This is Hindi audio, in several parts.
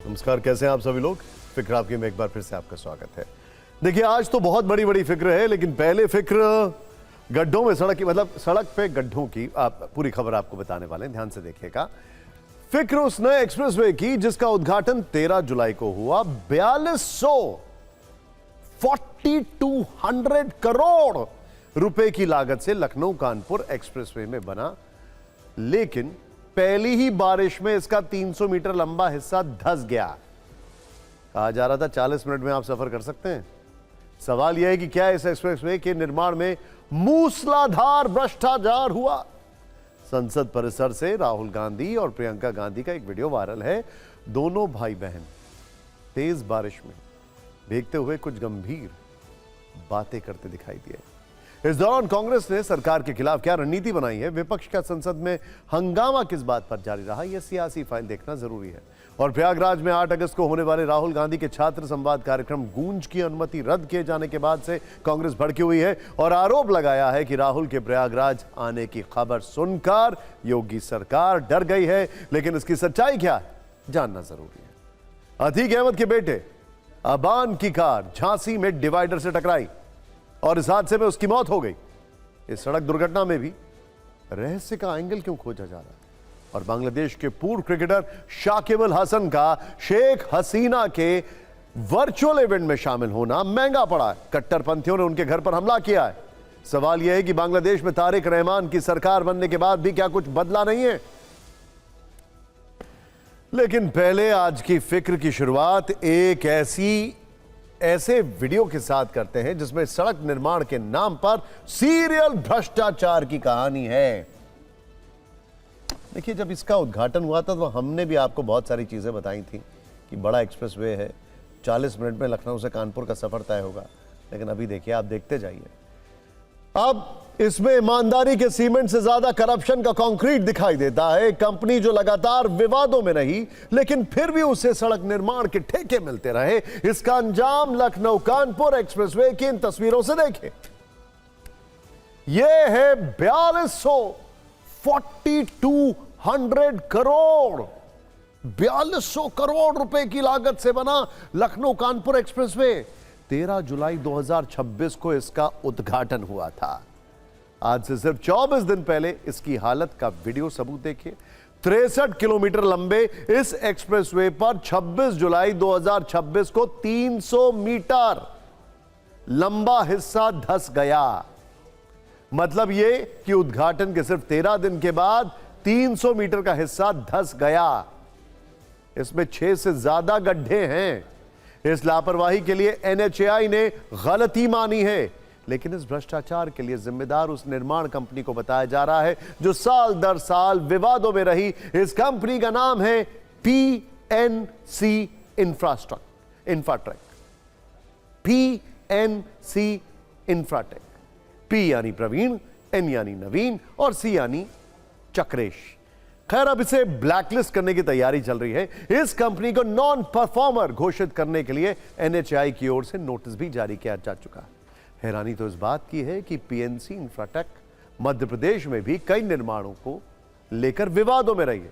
नमस्कार, कैसे हैं आप सभी लोग। फिक्र आपकी में एक बार फिर से आपका स्वागत है। देखिए, आज तो बहुत बड़ी बड़ी फिक्र है, लेकिन पहले फिक्र गड्ढों में सड़क की, मतलब सड़क पे गड्ढों की आप पूरी खबर आपको बताने वाले हैं, ध्यान से देखिएगा। फिक्र उस नए एक्सप्रेसवे की जिसका उद्घाटन 13 जुलाई को हुआ। 4200 करोड़ रुपए की लागत से लखनऊ कानपुर एक्सप्रेसवे में बना, लेकिन पहली ही बारिश में इसका 300 मीटर लंबा हिस्सा धंस गया। कहा जा रहा था 40 मिनट में आप सफर कर सकते हैं। सवाल यह है कि क्या इस एक्सप्रेसवे के निर्माण में मूसलाधार भ्रष्टाचार हुआ। संसद परिसर से राहुल गांधी और प्रियंका गांधी का एक वीडियो वायरल है। दोनों भाई बहन तेज बारिश में भीगते हुए कुछ गंभीर बातें करते दिखाई दिए। इस दौरान कांग्रेस ने सरकार के खिलाफ क्या रणनीति बनाई है, विपक्ष का संसद में हंगामा किस बात पर जारी रहा, यह सियासी फाइल देखना जरूरी है। और प्रयागराज में 8 अगस्त को होने वाले राहुल गांधी के छात्र संवाद कार्यक्रम गूंज की अनुमति रद्द किए जाने के बाद से कांग्रेस भड़की हुई है और आरोप लगाया है कि राहुल के प्रयागराज आने की खबर सुनकर योगी सरकार डर गई है। लेकिन इसकी सच्चाई क्या है, जानना जरूरी है। अतीक अहमद के बेटे अबान की कार झांसी में डिवाइडर से टकराई और इस हादसे में उसकी मौत हो गई। इस सड़क दुर्घटना में भी रहस्य का एंगल क्यों खोजा जा रहा है। और बांग्लादेश के पूर्व क्रिकेटर शाकिब अल हसन का शेख हसीना के वर्चुअल इवेंट में शामिल होना महंगा पड़ा है। कट्टरपंथियों ने उनके घर पर हमला किया है। सवाल यह है कि बांग्लादेश में तारिक रहमान की सरकार बनने के बाद भी क्या कुछ बदला नहीं है। लेकिन पहले आज की फिक्र की शुरुआत एक ऐसे वीडियो के साथ करते हैं जिसमें सड़क निर्माण के नाम पर सीरियल भ्रष्टाचार की कहानी है। देखिए, जब इसका उद्घाटन हुआ था तो हमने भी आपको बहुत सारी चीजें बताई थी कि बड़ा एक्सप्रेसवे है, 40 मिनट में लखनऊ से कानपुर का सफर तय होगा। लेकिन अभी देखिए, आप देखते जाइए, अब इसमें ईमानदारी के सीमेंट से ज्यादा करप्शन का कंक्रीट दिखाई देता है। कंपनी जो लगातार विवादों में रही, लेकिन फिर भी उसे सड़क निर्माण के ठेके मिलते रहे। इसका अंजाम लखनऊ कानपुर एक्सप्रेसवे की इन तस्वीरों से देखें। यह है 4200 करोड़ 4200 करोड़ रुपए की लागत से बना लखनऊ कानपुर एक्सप्रेसवे। 13 जुलाई 2026 को इसका उद्घाटन हुआ था। आज से सिर्फ 24 दिन पहले इसकी हालत का वीडियो सबूत देखिए। 63 किलोमीटर लंबे इस एक्सप्रेसवे पर 26 जुलाई 2026 को 300 मीटर लंबा हिस्सा धंस गया। मतलब यह कि उद्घाटन के सिर्फ 13 दिन के बाद 300 मीटर का हिस्सा धंस गया। इसमें 6 से ज्यादा गड्ढे हैं। इस लापरवाही के लिए एनएचएआई ने गलती मानी है, लेकिन इस भ्रष्टाचार के लिए जिम्मेदार उस निर्माण कंपनी को बताया जा रहा है जो साल दर साल विवादों में रही। इस कंपनी का नाम है PNC Infratech. PNC Infratech. P यानी प्रवीण, एन यानी नवीन और सी यानी चक्रेश। खैर, अब इसे ब्लैकलिस्ट करने की तैयारी चल रही है। इस कंपनी को नॉन परफॉर्मर घोषित करने के लिए एनएचएआई की ओर से नोटिस भी जारी किया जा चुका है। हैरानी तो इस बात की है कि पीएनसी इंफ्राटेक मध्य प्रदेश में भी कई निर्माणों को लेकर विवादों में रही है।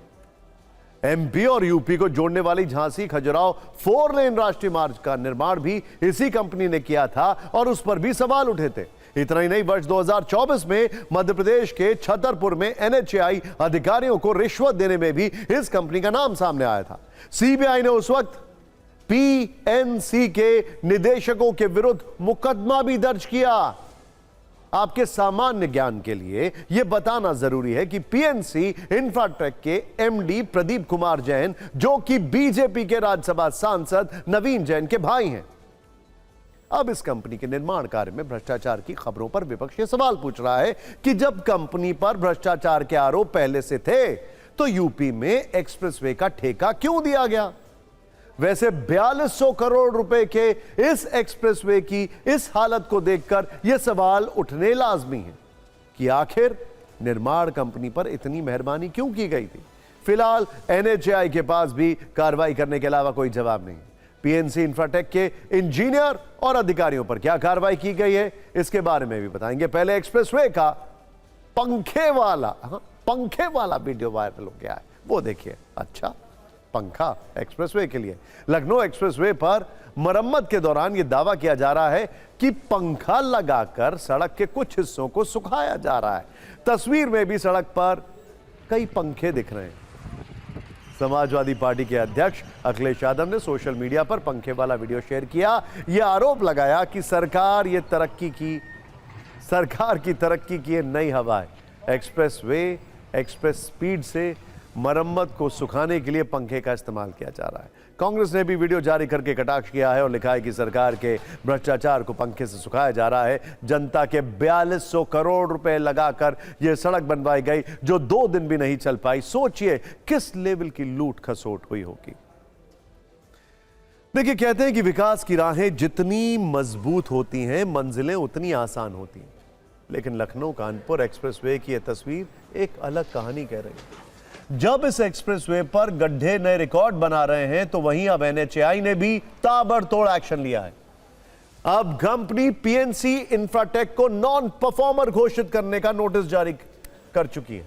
एमपी और यूपी को जोड़ने वाली झांसी खजुराहो 4 लेन राष्ट्रीय मार्ग का निर्माण भी इसी कंपनी ने किया था और उस पर भी सवाल उठे थे। इतना ही नहीं, वर्ष 2024 में मध्य प्रदेश के छतरपुर में एनएचएआई अधिकारियों को रिश्वत देने में भी इस कंपनी का नाम सामने आया था। सीबीआई ने उस वक्त पीएनसी के निदेशकों के विरुद्ध मुकदमा भी दर्ज किया। आपके सामान्य ज्ञान के लिए यह बताना जरूरी है कि पीएनसी इंफ्राटेक के एमडी प्रदीप कुमार जैन, जो कि बीजेपी के राज्यसभा सांसद नवीन जैन के भाई हैं। अब इस कंपनी के निर्माण कार्य में भ्रष्टाचार की खबरों पर विपक्ष ये सवाल पूछ रहा है कि जब कंपनी पर भ्रष्टाचार के आरोप पहले से थे तो यूपी में एक्सप्रेसवे का ठेका क्यों दिया गया। वैसे 4200 करोड़ रुपए के इस एक्सप्रेसवे की इस हालत को देखकर यह सवाल उठने लाजमी है कि आखिर निर्माण कंपनी पर इतनी मेहरबानी क्यों की गई थी। फिलहाल एनएचएआई के पास भी कार्रवाई करने के अलावा कोई जवाब नहीं। पीएनसी इंफ्राटेक के इंजीनियर और अधिकारियों पर क्या कार्रवाई की गई है, इसके बारे में भी बताएंगे। पहले एक्सप्रेसवे का पंखे वाला वीडियो वायरल हो गया है, वो देखिए। अच्छा, पंखा एक्सप्रेसवे के लिए। लखनऊ एक्सप्रेसवे पर मरम्मत के दौरान यह दावा किया जा रहा है कि पंखा लगाकर सड़क के कुछ हिस्सों को सुखाया जा रहा है। तस्वीर में भी सड़क पर कई पंखे दिख रहे हैं। समाजवादी पार्टी के अध्यक्ष अखिलेश यादव ने सोशल मीडिया पर पंखे वाला वीडियो शेयर किया। यह आरोप लगाया कि सरकार की तरक्की की नई हवा है। एक्सप्रेस स्पीड से मरम्मत को सुखाने के लिए पंखे का इस्तेमाल किया जा रहा है। कांग्रेस ने भी वीडियो जारी करके कटाक्ष किया है और लिखा है कि सरकार के भ्रष्टाचार को पंखे से सुखाया जा रहा है। जनता के 4200 करोड़ रुपए लगाकर यह सड़क बनवाई गई जो 2 दिन भी नहीं चल पाई। सोचिए किस लेवल की लूट खसोट हुई होगी। देखिए, कहते हैं कि विकास की राहें जितनी मजबूत होती हैं, मंजिलें उतनी आसान होती हैं। लेकिन लखनऊ कानपुर एक्सप्रेसवे की यह तस्वीर एक अलग कहानी कह रही है। जब इस एक्सप्रेसवे पर गड्ढे नए रिकॉर्ड बना रहे हैं तो वहीं अब एनएचएआई ने भी ताबड़तोड़ एक्शन लिया है। अब कंपनी पीएनसी इंफ्राटेक को नॉन परफॉर्मर घोषित करने का नोटिस जारी कर चुकी है।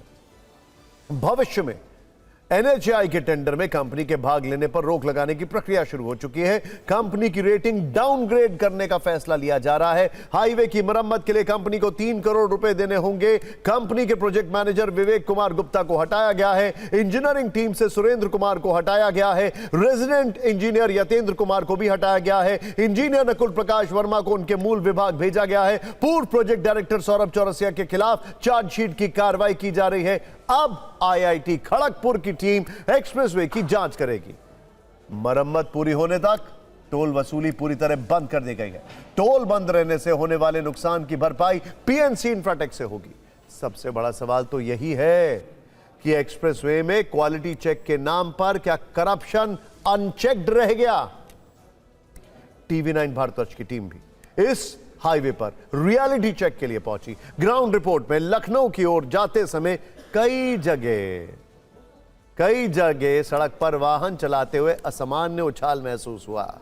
भविष्य में एनएचएआई के टेंडर में कंपनी के भाग लेने पर रोक लगाने की प्रक्रिया शुरू हो चुकी है। कंपनी की रेटिंग डाउनग्रेड करने का फैसला लिया जा रहा है। हाईवे की मरम्मत के लिए कंपनी को 3 करोड़ रुपए देने होंगे। कंपनी के प्रोजेक्ट मैनेजर विवेक कुमार गुप्ता को हटाया गया है। इंजीनियरिंग टीम से सुरेंद्र कुमार को हटाया गया है। रेजिडेंट इंजीनियर यतेंद्र कुमार को भी हटाया गया है। इंजीनियर नकुल प्रकाश वर्मा को उनके मूल विभाग भेजा गया है। पूर्व प्रोजेक्ट डायरेक्टर सौरभ चौरसिया के खिलाफ चार्जशीट की कार्रवाई की जा रही है। अब आईआईटी खड़गपुर की टीम एक्सप्रेसवे की जांच करेगी। मरम्मत पूरी होने तक टोल वसूली पूरी तरह बंद कर दी गई है। टोल बंद रहने से होने वाले नुकसान की भरपाई पीएनसी इंफ्राटेक से होगी। सबसे बड़ा सवाल तो यही है कि एक्सप्रेसवे में क्वालिटी चेक के नाम पर क्या करप्शन अनचेक्ड रह गया। टीवी 9 भारतवर्ष की टीम भी इस हाईवे पर रियलिटी चेक के लिए पहुंची। ग्राउंड रिपोर्ट में लखनऊ की ओर जाते समय कई जगह सड़क पर वाहन चलाते हुए असामान्य उछाल महसूस हुआ।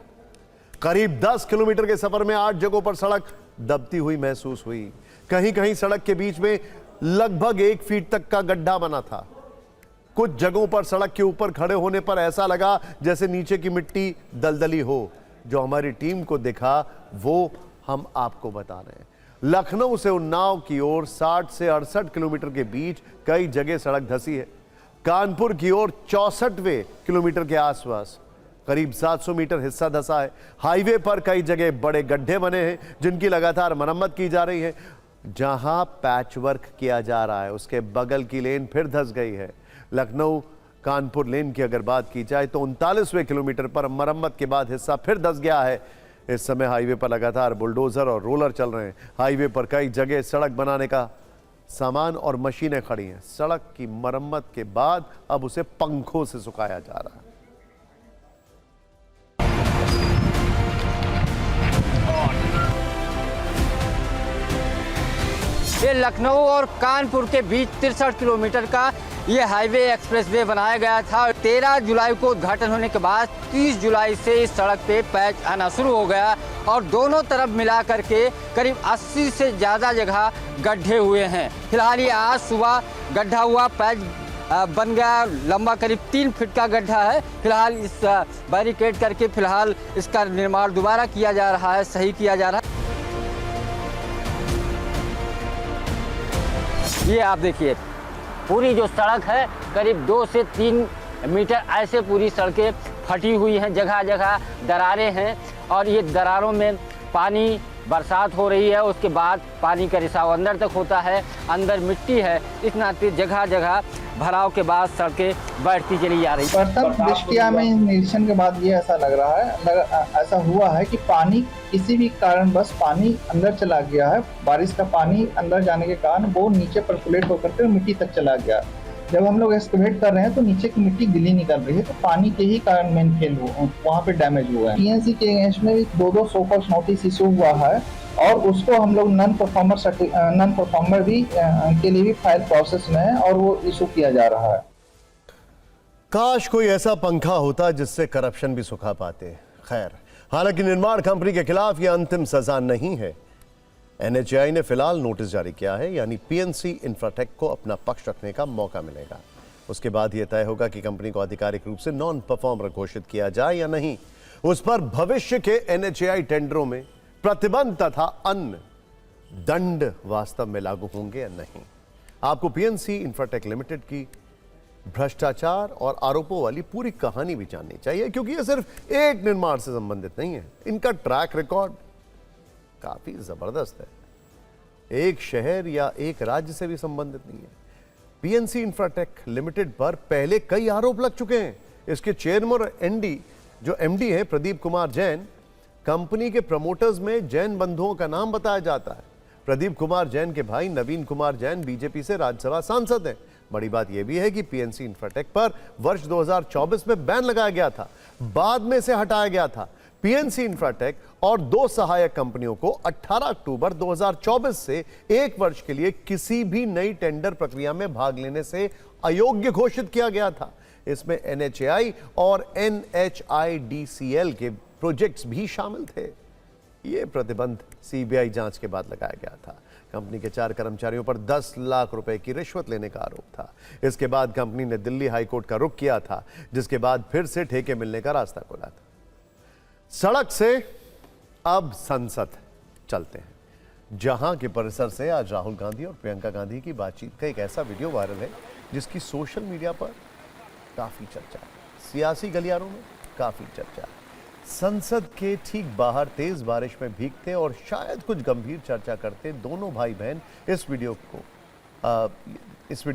करीब 10 किलोमीटर के सफर में 8 जगहों पर सड़क दबती हुई महसूस हुई। कहीं कहीं सड़क के बीच में लगभग 1 फीट तक का गड्ढा बना था। कुछ जगहों पर सड़क के ऊपर खड़े होने पर ऐसा लगा जैसे नीचे की मिट्टी दलदली हो। जो हमारी टीम को दिखा वो हम आपको बता रहे हैं। लखनऊ से उन्नाव की ओर 60 से 68 किलोमीटर के बीच कई जगह सड़क धंसी है। कानपुर की ओर 64वें किलोमीटर के आसपास करीब 700 मीटर हिस्सा धंसा है। हाईवे पर कई जगह बड़े गड्ढे बने हैं जिनकी लगातार मरम्मत की जा रही है। जहां पैचवर्क किया जा रहा है उसके बगल की लेन फिर धंस गई है। लखनऊ कानपुर लेन की अगर बात की जाए तो 39वें किलोमीटर पर मरम्मत के बाद हिस्सा फिर धंस गया है। इस समय हाईवे पर लगातार बुलडोजर और रोलर चल रहे हैं। हाईवे पर कई जगह सड़क बनाने का सामान और मशीनें खड़ी हैं। सड़क की मरम्मत के बाद अब उसे पंखों से सुखाया जा रहा है। ये लखनऊ और कानपुर के बीच 63 किलोमीटर का ये हाईवे एक्सप्रेसवे बनाया गया था। 13 जुलाई को उद्घाटन होने के बाद 30 जुलाई से इस सड़क पे पैच आना शुरू हो गया और दोनों तरफ मिला करके करीब 80 से ज़्यादा जगह गड्ढे हुए हैं। फिलहाल ये आज सुबह गड्ढा हुआ, पैच बन गया। लंबा करीब 3 फीट का गड्ढा है। फिलहाल इस बैरिकेड करके फिलहाल इसका निर्माण दोबारा किया जा रहा है, सही किया जा रहा है। ये आप देखिए पूरी जो सड़क है करीब 2 से 3 मीटर ऐसे पूरी सड़कें फटी हुई हैं। जगह जगह दरारें हैं और ये दरारों में पानी बरसात हो रही है, उसके बाद पानी का रिसाव अंदर तक होता है, अंदर मिट्टी है। इस नाते जगह जगह भराव के बाद सड़कें बढ़ती चली जा रही है। प्रथम दृष्टिया में निरीक्षण के बाद ये ऐसा लग रहा है, ऐसा हुआ है कि पानी किसी भी कारणवश पानी अंदर चला गया है। बारिश का पानी अंदर जाने के कारण वो नीचे पर्कुलेट होकर के मिट्टी तक चला गया। जब हम लोग एक्सकवेट कर रहे हैं तो नीचे की मिट्टी गिली निकल रही है, तो पानी के ही कारण मेन फेल हुआ, वहाँ पे डैमेज हुआ है। पीएनसी के अगेंस्ट में 2 सोकॉज नोटिस इशू हुआ है और उसको हम लोग नॉन परफॉर्मर भी के लिए भी फाइल प्रोसेस में है और वो इशू किया जा रहा है। काश कोई ऐसा पंखा होता जिससे करप्शन भी सुखा पाते। खैर, हालांकि निर्माण कंपनी के खिलाफ यह अंतिम सजा नहीं है। एनएचएआई ने फिलहाल नोटिस जारी किया है, यानी पीएनसी इंफ्राटेक को अपना पक्ष रखने का मौका मिलेगा। उसके बाद यह तय होगा कि कंपनी को आधिकारिक रूप से नॉन परफॉर्मर घोषित किया जाए या नहीं। उस पर भविष्य के NHAI टेंडरों में प्रतिबंध तथा अन्य दंड वास्तव में लागू होंगे या नहीं। आपको PNC इंफ्राटेक लिमिटेड की भ्रष्टाचार और आरोपों वाली पूरी कहानी भी जाननी चाहिए, क्योंकि यह सिर्फ एक निर्माण से संबंधित नहीं है। इनका ट्रैक रिकॉर्ड काफी जबरदस्त है, एक शहर या एक राज्य से भी संबंधित नहीं है। PNC इंफ्राटेक लिमिटेड पर पहले कई आरोप लग चुके हैं। इसके चेयरमैन और जो MD है प्रदीप कुमार जैन, कंपनी के प्रमोटर्स में जैन बंधुओं का नाम बताया जाता है। प्रदीप कुमार जैन के भाई नवीन कुमार जैन बीजेपी से राज्यसभा सांसद हैं। बड़ी बात यह भी है कि PNC इंफ्राटेक पर वर्ष 2024 में बैन लगाया गया था, बाद में से हटाया गया था। PNC इंफ्राटेक और 2 सहायक कंपनियों को 18 अक्टूबर 2024 से 1 वर्ष के लिए किसी भी नई टेंडर प्रक्रिया में भाग लेने से अयोग्य घोषित किया गया था। इसमें NHAI और NHIDCL के प्रोजेक्ट्स भी शामिल थे। यह प्रतिबंध CBI जांच के बाद लगाया गया था। कंपनी के 4 कर्मचारियों पर 10 लाख रुपए की रिश्वत लेने का आरोप था। इसके बाद कंपनी ने दिल्ली हाईकोर्ट का रुख किया था, जिसके बाद फिर से ठेके मिलने का रास्ता खोला था। सड़क से अब संसद चलते हैं, जहां के परिसर से आज राहुल गांधी और प्रियंका गांधी की बातचीत का एक ऐसा वीडियो वायरल है जिसकी सोशल मीडिया पर काफी चर्चा है, सियासी गलियारों में काफी चर्चा है। संसद के ठीक बाहर तेज बारिश में भीगते और शायद कुछ गंभीर चर्चा करते दोनों भाई बहन इस वीडियो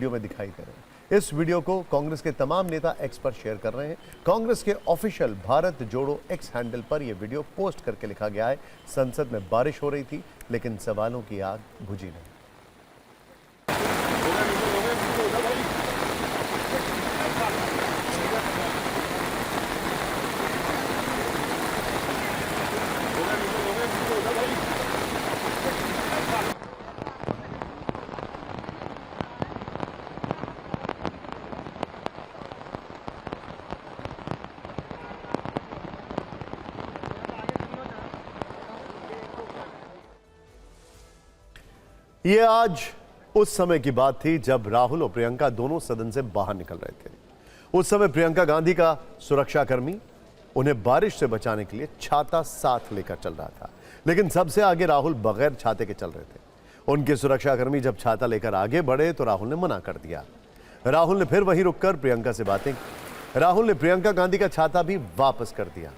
में दिखाई दे रहे हैं। इस वीडियो को कांग्रेस के तमाम नेता एक्स पर शेयर कर रहे हैं। कांग्रेस के ऑफिशियल भारत जोड़ो एक्स हैंडल पर यह वीडियो पोस्ट करके लिखा गया है, संसद में बारिश हो रही थी लेकिन सवालों की आग बुझी नहीं। ये आज उस समय की बात थी जब राहुल और प्रियंका दोनों सदन से बाहर निकल रहे थे। उस समय प्रियंका गांधी का सुरक्षाकर्मी उन्हें बारिश से बचाने के लिए छाता साथ लेकर चल रहा था, लेकिन सबसे आगे राहुल बगैर छाते के चल रहे थे। उनके सुरक्षाकर्मी जब छाता लेकर आगे बढ़े तो राहुल ने मना कर दिया। राहुल ने फिर वहीं रुककर प्रियंका से बातें की। राहुल ने प्रियंका गांधी का छाता भी वापस कर दिया।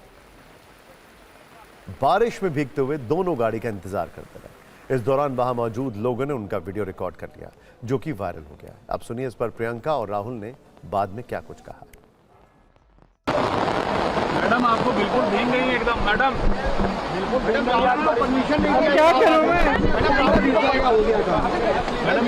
बारिश में भीगते हुए दोनों गाड़ी का इंतजार करते रहे। इस दौरान वहां मौजूद लोगों ने उनका वीडियो रिकॉर्ड कर लिया, जो कि वायरल हो गया। अब सुनिए इस पर प्रियंका और राहुल ने बाद में क्या कुछ कहा। मैडम आपको बिल्कुल भीग गई एकदम, मैडम बिल्कुल परमिशन नहीं दिया। क्या करूं मैं? मैडम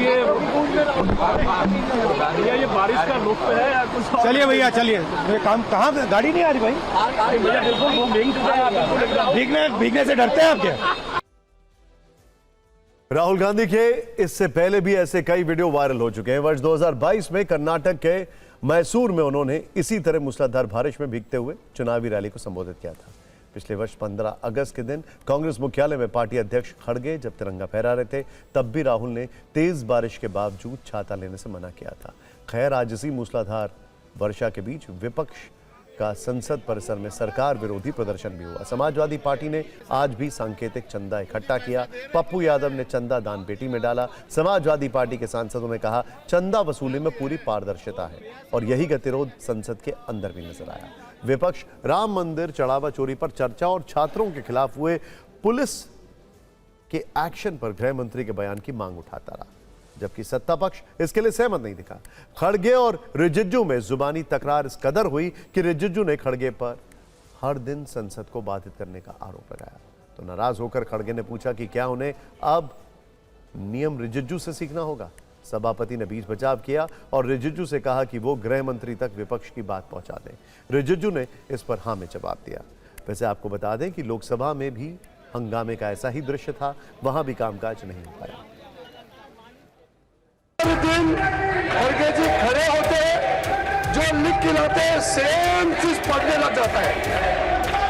ये बारिश का रुख है या कुछ? चलिए भैया चलिए, ये काम कहाँ गाड़ी नहीं आ रही भाई? भैया बिल्कुल वो भीग चुका है, बिल्कुल एकदम। भीगने से डरते हैं आप क्या? राहुल गांधी के इससे पहले भी ऐसे कई वीडियो वायरल हो चुके हैं। वर्ष 2022 में कर्नाटक के मैसूर में उन्होंने इसी तरह मूसलाधार बारिश में भीगते हुए चुनावी रैली को संबोधित किया था। पिछले वर्ष 15 अगस्त के दिन कांग्रेस मुख्यालय में पार्टी अध्यक्ष खड़गे जब तिरंगा फहरा रहे थे, तब भी राहुल ने तेज बारिश के बावजूद छाता लेने से मना किया था। खैर, आज इसी मूसलाधार वर्षा के बीच विपक्ष का संसद परिसर में सरकार विरोधी प्रदर्शन भी हुआ। समाजवादी पार्टी ने आज भी सांकेतिक चंदा इकट्ठा किया। पप्पू यादव ने चंदा दान पेटी में डाला। समाजवादी पार्टी के सांसदों ने कहा चंदा वसूली में पूरी पारदर्शिता है, और यही गतिरोध संसद के अंदर भी नजर आया। विपक्ष राम मंदिर चढ़ावा चोरी पर चर्चा और छात्रों के खिलाफ हुए पुलिस के एक्शन पर गृह मंत्री के बयान की मांग उठाता रहा, जबकि सत्ता पक्ष इसके लिए सहमत नहीं दिखा। खड़गे और रिजिजू में जुबानी तकरार इस कदर हुई कि रिजिजू ने खड़गे पर हर दिन संसद को बाधित करने का आरोप लगाया। तो नाराज होकर खड़गे ने पूछा कि क्या उन्हें अब नियम रिजिजू से सीखना होगा। सभापति ने बीच बचाव किया और रिजिजू से कहा कि वो गृह मंत्री तक विपक्ष की बात पहुंचा दें। रिजिजू ने इस पर हाँ में जवाब दिया। वैसे आपको बता दें कि लोकसभा में भी हंगामे का ऐसा ही दृश्य था, वहां भी कामकाज नहीं हो पाया। खड़गे जी खड़े होते, जो लिख के लाते हैं सेम चीज पढ़ने लग जाता है।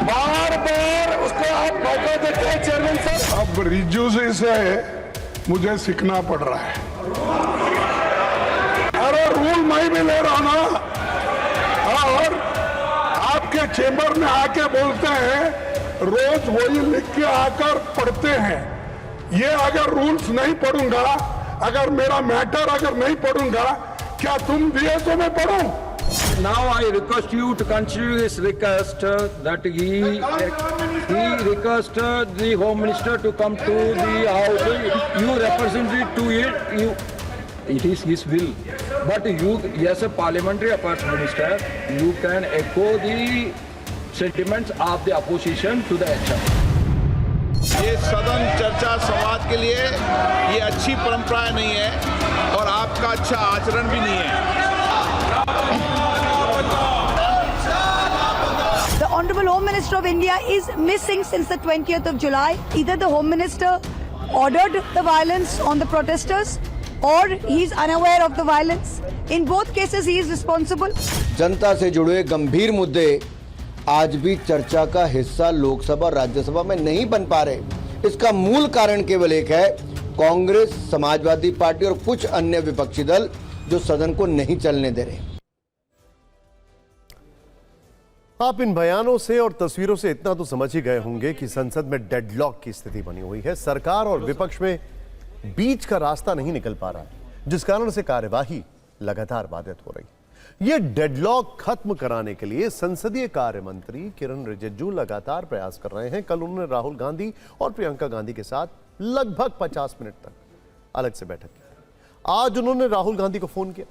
बार बार उसको आप मौका देते हैं चेयरमैन साहब। अब रिज्जू से मुझे सीखना पड़ रहा है। अरे रूल मैं भी ले रहा हूं ना। और आपके चेंबर में आके बोलते हैं, रोज वही लिख के आकर पढ़ते हैं। ये अगर रूल्स नहीं पढ़ूंगा, अगर मेरा मैटर अगर नहीं पढ़ूंगा, क्या तुम दिए तो मैं पढ़ूं? Now I request you to consider his request that he requested the Home Minister to come to the House. You represented to it. It is his will. But you, as a parliamentary affairs minister, you can echo the sentiments of the opposition to the HR. ये सदन चर्चा समाज के लिए ये अच्छी परंपरा नहीं है और आपका अच्छा आचरण भी नहीं है। The Honorable Home Minister of India is missing since the 20th of July. Either the Home Minister ordered the violence on the protesters or he is unaware of the violence. In both cases he is responsible. जनता से जुड़े गंभीर मुद्दे आज भी चर्चा का हिस्सा लोकसभा और राज्यसभा में नहीं बन पा रहे। इसका मूल कारण केवल एक है, कांग्रेस, समाजवादी पार्टी और कुछ अन्य विपक्षी दल जो सदन को नहीं चलने दे रहे। आप इन बयानों से और तस्वीरों से इतना तो समझ ही गए होंगे कि संसद में डेडलॉक की स्थिति बनी हुई है। सरकार और विपक्ष में बीच का रास्ता नहीं निकल पा रहा है, जिस कारण से कार्यवाही लगातार बाधित हो रही है। यह डेडलॉक खत्म कराने के लिए संसदीय कार्य मंत्री किरण रिजिजू लगातार प्रयास कर रहे हैं। कल उन्होंने राहुल गांधी और प्रियंका गांधी के साथ लगभग 50 मिनट तक अलग से बैठक की। आज उन्होंने राहुल गांधी को फोन किया।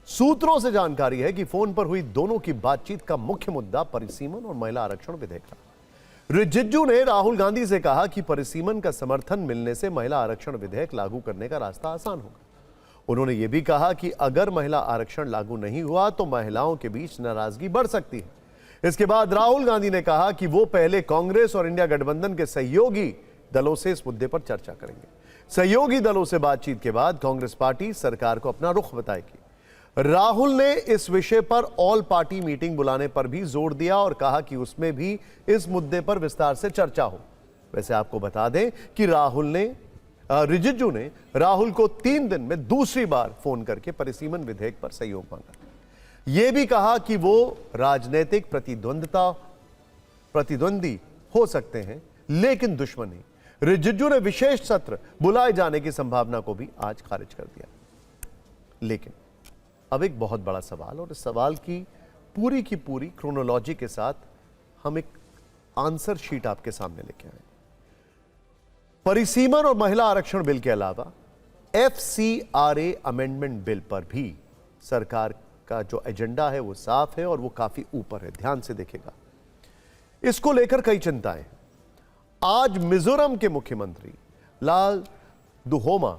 सूत्रों से जानकारी है कि फोन पर हुई दोनों की बातचीत का मुख्य मुद्दा परिसीमन और महिला आरक्षण विधेयक था। रिजिजू ने राहुल गांधी से कहा कि परिसीमन का समर्थन मिलने से महिला आरक्षण विधेयक लागू करने का रास्ता आसान होगा। उन्होंने यह भी कहा कि अगर महिला आरक्षण लागू नहीं हुआ तो महिलाओं के बीच नाराजगी बढ़ सकती है। इसके बाद राहुल गांधी ने कहा कि वो पहले कांग्रेस और इंडिया गठबंधन के सहयोगी दलों से इस मुद्दे पर चर्चा करेंगे। सहयोगी दलों से बातचीत के बाद कांग्रेस पार्टी सरकार को अपना रुख बताएगी। राहुल ने इस विषय पर ऑल पार्टी मीटिंग बुलाने पर भी जोर दिया और कहा कि उसमें भी इस मुद्दे पर विस्तार से चर्चा हो। वैसे आपको बता दें कि रिजिजू ने राहुल को 3 दिन में दूसरी बार फोन करके परिसीमन विधेयक पर सहयोग मांगा। यह भी कहा कि वो राजनीतिक प्रतिद्वंदी हो सकते हैं लेकिन दुश्मन नहीं। रिजिजू ने विशेष सत्र बुलाए जाने की संभावना को भी आज खारिज कर दिया। लेकिन अब एक बहुत बड़ा सवाल, और इस सवाल की पूरी क्रोनोलॉजी के साथ हम एक आंसर शीट आपके सामने लेके आए। परिसीमन और महिला आरक्षण बिल के अलावा FCRA अमेंडमेंट बिल पर भी सरकार का जो एजेंडा है वो साफ है और वो काफी ऊपर है। ध्यान से देखिएगा, इसको लेकर कई चिंताएं हैं। आज मिजोरम के मुख्यमंत्री लाल दुहोमा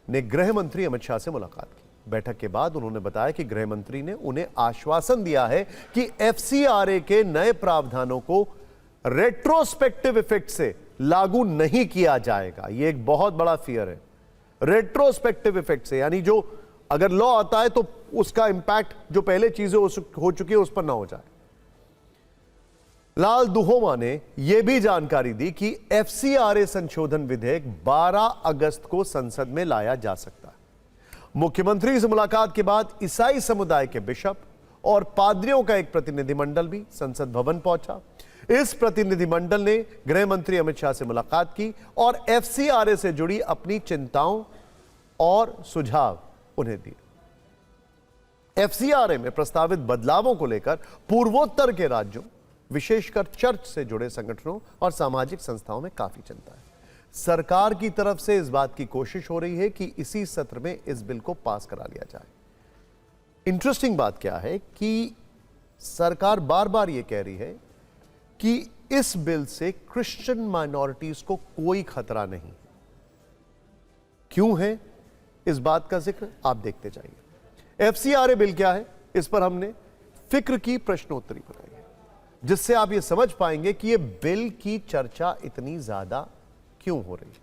ने गृह मंत्री अमित शाह से मुलाकात की। बैठक के बाद उन्होंने बताया कि गृह मंत्री ने उन्हें आश्वासन दिया है कि FCRA के नए प्रावधानों को रेट्रोस्पेक्टिव इफेक्ट से लागू नहीं किया जाएगा। यह एक बहुत बड़ा फियर है, रेट्रोस्पेक्टिव इफेक्ट से, यानी जो अगर लॉ आता है तो उसका इंपैक्ट जो पहले चीजें हो चुकी है उस पर ना हो जाए। लाल दुहोमा ने यह भी जानकारी दी कि FCRA संशोधन विधेयक 12 अगस्त को संसद में लाया जा सकता है। मुख्यमंत्री से मुलाकात के बाद ईसाई समुदाय के बिशप और पादरियों का एक प्रतिनिधिमंडल भी संसद भवन पहुंचा। इस प्रतिनिधिमंडल ने गृह मंत्री अमित शाह से मुलाकात की और FCRA से जुड़ी अपनी चिंताओं और सुझाव उन्हें दिए। FCRA में प्रस्तावित बदलावों को लेकर पूर्वोत्तर के राज्यों, विशेषकर चर्च से जुड़े संगठनों और सामाजिक संस्थाओं में काफी चिंता है। सरकार की तरफ से इस बात की कोशिश हो रही है कि इसी सत्र में इस बिल को पास करा लिया जाए। इंटरेस्टिंग बात क्या है कि सरकार बार बार यह कह रही है कि इस बिल से क्रिश्चियन माइनॉरिटीज को कोई खतरा नहीं। क्यों है इस बात का जिक्र, आप देखते जाइए। FCRA बिल क्या है, इस पर हमने फिक्र की प्रश्नोत्तरी बनाई है, जिससे आप यह समझ पाएंगे कि यह बिल की चर्चा इतनी ज्यादा क्यों हो रही है।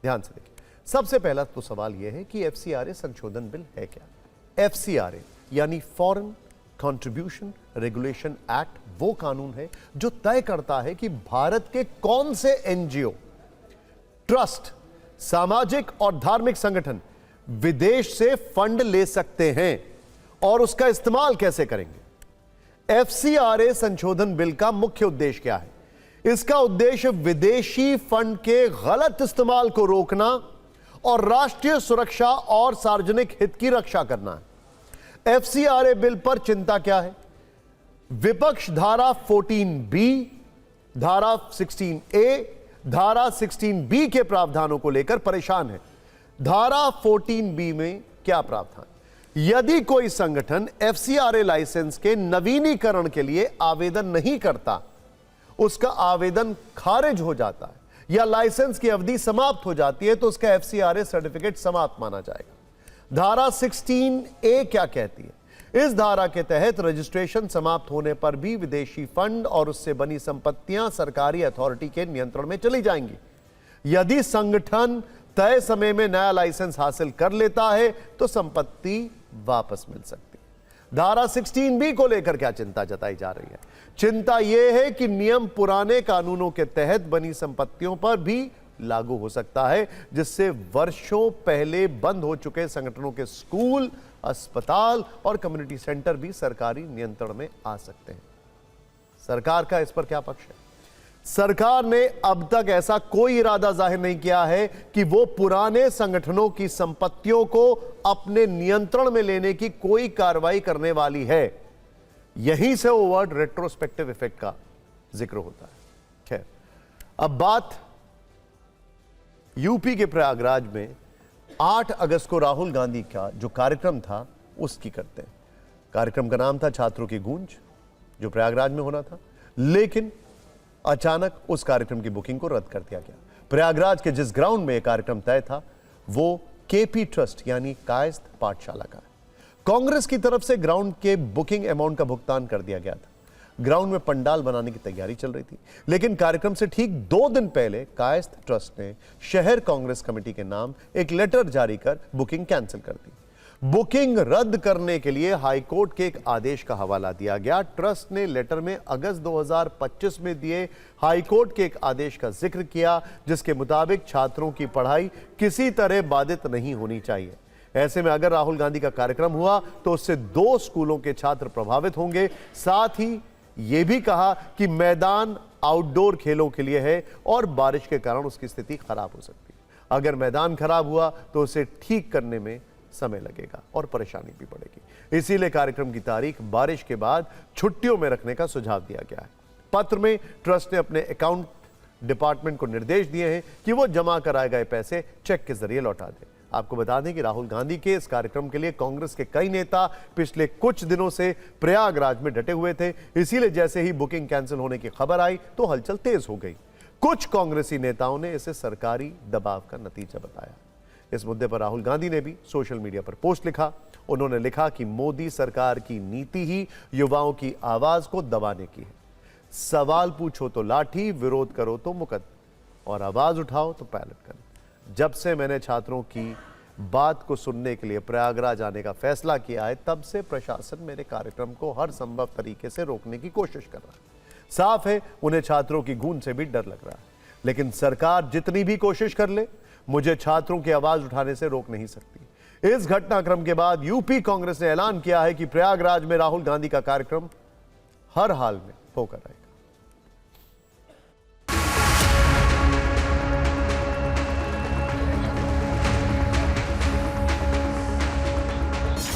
ध्यान से देखिए। सबसे पहला तो सवाल यह है कि FCRA संशोधन बिल है क्या। FCRA यानी फॉरेन कंट्रीब्यूशन रेगुलेशन एक्ट वो कानून है जो तय करता है कि भारत के कौन से NGO, ट्रस्ट, सामाजिक और धार्मिक संगठन विदेश से फंड ले सकते हैं और उसका इस्तेमाल कैसे करेंगे? FCRA संशोधन बिल का मुख्य उद्देश्य क्या है? इसका उद्देश्य विदेशी फंड के गलत इस्तेमाल को रोकना और राष्ट्रीय सुरक्षा और सार्वजनिक हित की रक्षा करना है। FCRA बिल पर चिंता क्या है? विपक्ष धारा 14B, धारा 16A, धारा 16B के प्रावधानों को लेकर परेशान है। धारा 14B में क्या प्रावधान? यदि कोई संगठन FCRA लाइसेंस के नवीनीकरण के लिए आवेदन नहीं करता, उसका आवेदन खारिज हो जाता है या लाइसेंस की अवधि समाप्त हो जाती है, तो उसका FCRA सर्टिफिकेट समाप्त माना जाएगा। धारा 16A क्या कहती है? इस धारा के तहत रजिस्ट्रेशन समाप्त होने पर भी विदेशी फंड और उससे बनी संपत्तियां सरकारी अथॉरिटी के नियंत्रण में चली जाएंगी। यदि संगठन तय समय में नया लाइसेंस हासिल कर लेता है तो संपत्ति वापस मिल सकती है। धारा 16B को लेकर क्या चिंता जताई जा रही है? चिंता यह है कि नियम पुराने कानूनों के तहत बनी संपत्तियों पर भी लागू हो सकता है, जिससे वर्षों पहले बंद हो चुके संगठनों के स्कूल, अस्पताल और कम्युनिटी सेंटर भी सरकारी नियंत्रण में आ सकते हैं। सरकार का इस पर क्या पक्ष है? सरकार ने अब तक ऐसा कोई इरादा जाहिर नहीं किया है कि वो पुराने संगठनों की संपत्तियों को अपने नियंत्रण में लेने की कोई कार्रवाई करने वाली है। यहीं से वो वर्ड रेट्रोस्पेक्टिव इफेक्ट का जिक्र होता है। खैर, अब बात यूपी के प्रयागराज में 8 अगस्त को राहुल गांधी का जो कार्यक्रम था उसकी करते हैं। कार्यक्रम का नाम था छात्रों की गूंज, जो प्रयागराज में होना था, लेकिन अचानक उस कार्यक्रम की बुकिंग को रद्द कर दिया गया। प्रयागराज के जिस ग्राउंड में यह कार्यक्रम तय था वो केपी ट्रस्ट यानी कायस्थ पाठशाला का है। कांग्रेस की तरफ से ग्राउंड के बुकिंग अमाउंट का भुगतान कर दिया गया था। ग्राउंड में पंडाल बनाने की तैयारी चल रही थी, लेकिन कार्यक्रम से ठीक 2 दिन पहले कायस्थ ट्रस्ट ने शहर कांग्रेस कमेटी के नाम एक लेटर जारी कर बुकिंग कैंसिल कर दी। बुकिंग रद्द करने के लिए हाईकोर्ट के एक आदेश का हवाला दिया गया। ट्रस्ट ने लेटर में अगस्त 2025 में दिए हाईकोर्ट के एक आदेश का जिक्र किया, जिसके मुताबिक छात्रों की पढ़ाई किसी तरह बाधित नहीं होनी चाहिए। ऐसे में अगर राहुल गांधी का कार्यक्रम हुआ तो उससे 2 स्कूलों के छात्र प्रभावित होंगे। साथ ही यह भी कहा कि मैदान आउटडोर खेलों के लिए है और बारिश के कारण उसकी स्थिति खराब हो सकती है। अगर मैदान खराब हुआ तो उसे ठीक करने में समय लगेगा और परेशानी भी बढ़ेगी। इसीलिए कार्यक्रम की तारीख बारिश के बाद छुट्टियों में रखने का सुझाव दिया गया है। पत्र में ट्रस्ट ने अपने अकाउंट डिपार्टमेंट को निर्देश दिए हैं कि वो जमा कराए गए पैसे चेक के जरिए लौटा दें। आपको बता दें कि राहुल गांधी के इस कार्यक्रम के लिए कांग्रेस के कई नेता पिछले कुछ दिनों से प्रयागराज में डटे हुए थे। इसीलिए जैसे ही बुकिंग कैंसिल होने की खबर आई तो हलचल तेज हो गई। कुछ कांग्रेसी नेताओं ने इसे सरकारी दबाव का नतीजा बताया। इस मुद्दे पर राहुल गांधी ने भी सोशल मीडिया पर पोस्ट लिखा। उन्होंने लिखा कि मोदी सरकार की नीति ही युवाओं की आवाज को दबाने की है। सवाल पूछो तो लाठी, विरोध करो तो मुकदमा और आवाज उठाओ तो पैलेट करो। जब से मैंने छात्रों की बात को सुनने के लिए प्रयागराज आने का फैसला किया है, तब से प्रशासन मेरे कार्यक्रम को हर संभव तरीके से रोकने की कोशिश कर रहा है। साफ है उन्हें छात्रों की गूंज से भी डर लग रहा है, लेकिन सरकार जितनी भी कोशिश कर ले, मुझे छात्रों की आवाज उठाने से रोक नहीं सकती। इस घटनाक्रम के बाद यूपी कांग्रेस ने ऐलान किया है कि प्रयागराज में राहुल गांधी का कार्यक्रम हर हाल में होकर रहेगा।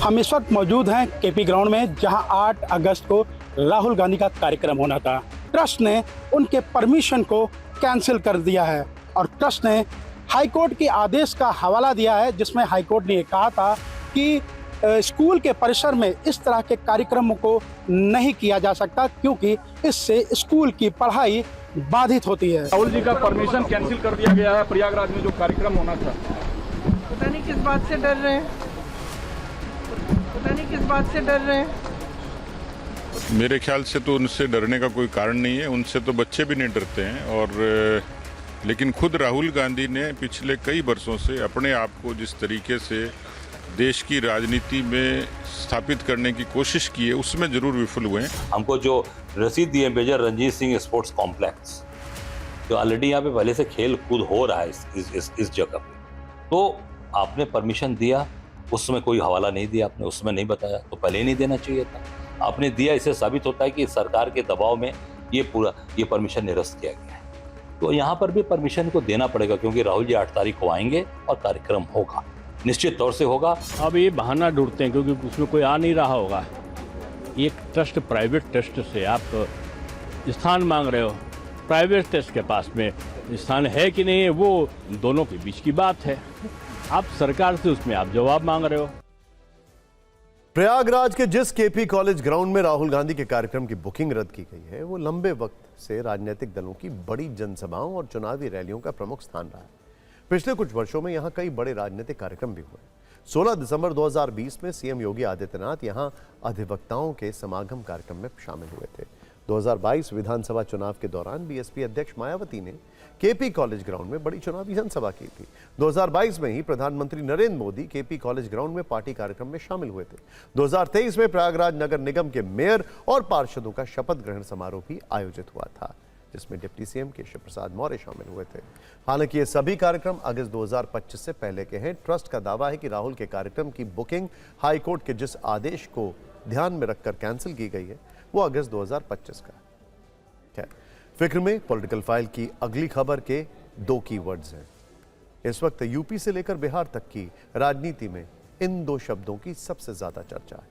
हम इस वक्त मौजूद हैं केपी ग्राउंड में, जहां 8 अगस्त को राहुल गांधी का कार्यक्रम होना था। ट्रस्ट ने उनके परमिशन को कैंसिल कर दिया है और ट्रस्ट ने हाईकोर्ट के आदेश का हवाला दिया है, जिसमें हाईकोर्ट ने कहा था कि स्कूल के परिसर में इस तरह के कार्यक्रमों को नहीं किया जा सकता, क्योंकि इससे स्कूल की पढ़ाई बाधित होती है। राहुल जी का परमिशन कैंसिल कर दिया गया है प्रयागराज में जो कार्यक्रम होना था। पता नहीं किस बात से डर रहे हैं, पता नहीं किस बात से डर रहे हैं। मेरे ख्याल से तो उनसे डरने का कोई कारण नहीं है। उनसे तो बच्चे भी नहीं डरते हैं। और लेकिन खुद राहुल गांधी ने पिछले कई वर्षों से अपने आप को जिस तरीके से देश की राजनीति में स्थापित करने की कोशिश की है, उसमें जरूर विफल हुए हैं। हमको जो रसीद दी है major Ranjit Singh sports complex, जो ऑलरेडी यहाँ पे पहले से खेल कूद हो रहा है इस जगह पे, तो आपने परमिशन दिया उसमें कोई हवाला नहीं दिया आपने, उसमें नहीं बताया तो पहले ही नहीं देना चाहिए था। आपने दिया, इससे साबित होता है कि सरकार के दबाव में ये परमिशन निरस्त किया गया है। तो यहाँ पर भी परमिशन को देना पड़ेगा, क्योंकि राहुल जी 8 तारीख को आएंगे और कार्यक्रम होगा, निश्चित तौर से होगा। अब ये बहाना ढूंढते हैं क्योंकि उसमें कोई आ नहीं रहा होगा। एक ट्रस्ट, प्राइवेट ट्रस्ट से आप स्थान मांग रहे हो, प्राइवेट ट्रस्ट के पास में स्थान है कि नहीं है वो दोनों के बीच की बात है। आप सरकार से उसमें आप जवाब मांग रहे हो। प्रयागराज के जिस केपी कॉलेज ग्राउंड में राहुल गांधी के कार्यक्रम की बुकिंग रद्द की गई है, वो लंबे वक्त से राजनीतिक दलों की बड़ी जनसभाओं और चुनावी रैलियों का प्रमुख स्थान रहा है। पिछले कुछ वर्षों में यहां कई बड़े राजनीतिक कार्यक्रम भी हुए। 16 दिसंबर 2020 में सीएम योगी आदित्यनाथ यहां अधिवक्ताओं के समागम कार्यक्रम में शामिल हुए थे। 2022 विधानसभा चुनाव के दौरान बीएसपी अध्यक्ष मायावती ने केपी कॉलेज ग्राउंड में बड़ी चुनावी जनसभा की थी। 2022 में ही प्रधानमंत्री Narendra Modi KP college ground में पार्टी कार्यक्रम में शामिल हुए थे। 2023 में प्रयागराज नगर निगम के मेयर और पार्षदों का शपथ ग्रहण समारोह भी आयोजित हुआ था, जिसमें डिप्टी सीएम केशव प्रसाद मौर्य शामिल हुए थे। हालांकि ये सभी कार्यक्रम अगस्त 2025 से पहले के हैं। ट्रस्ट का दावा है कि राहुल के कार्यक्रम की बुकिंग हाईकोर्ट के जिस आदेश को ध्यान में रखकर कैंसिल की गई है वो अगस्त 2025 का है। फिक्र में पॉलिटिकल फाइल की अगली खबर के 2 कीवर्ड्स हैं। इस वक्त यूपी से लेकर बिहार तक की राजनीति में इन 2 शब्दों की सबसे ज्यादा चर्चा है।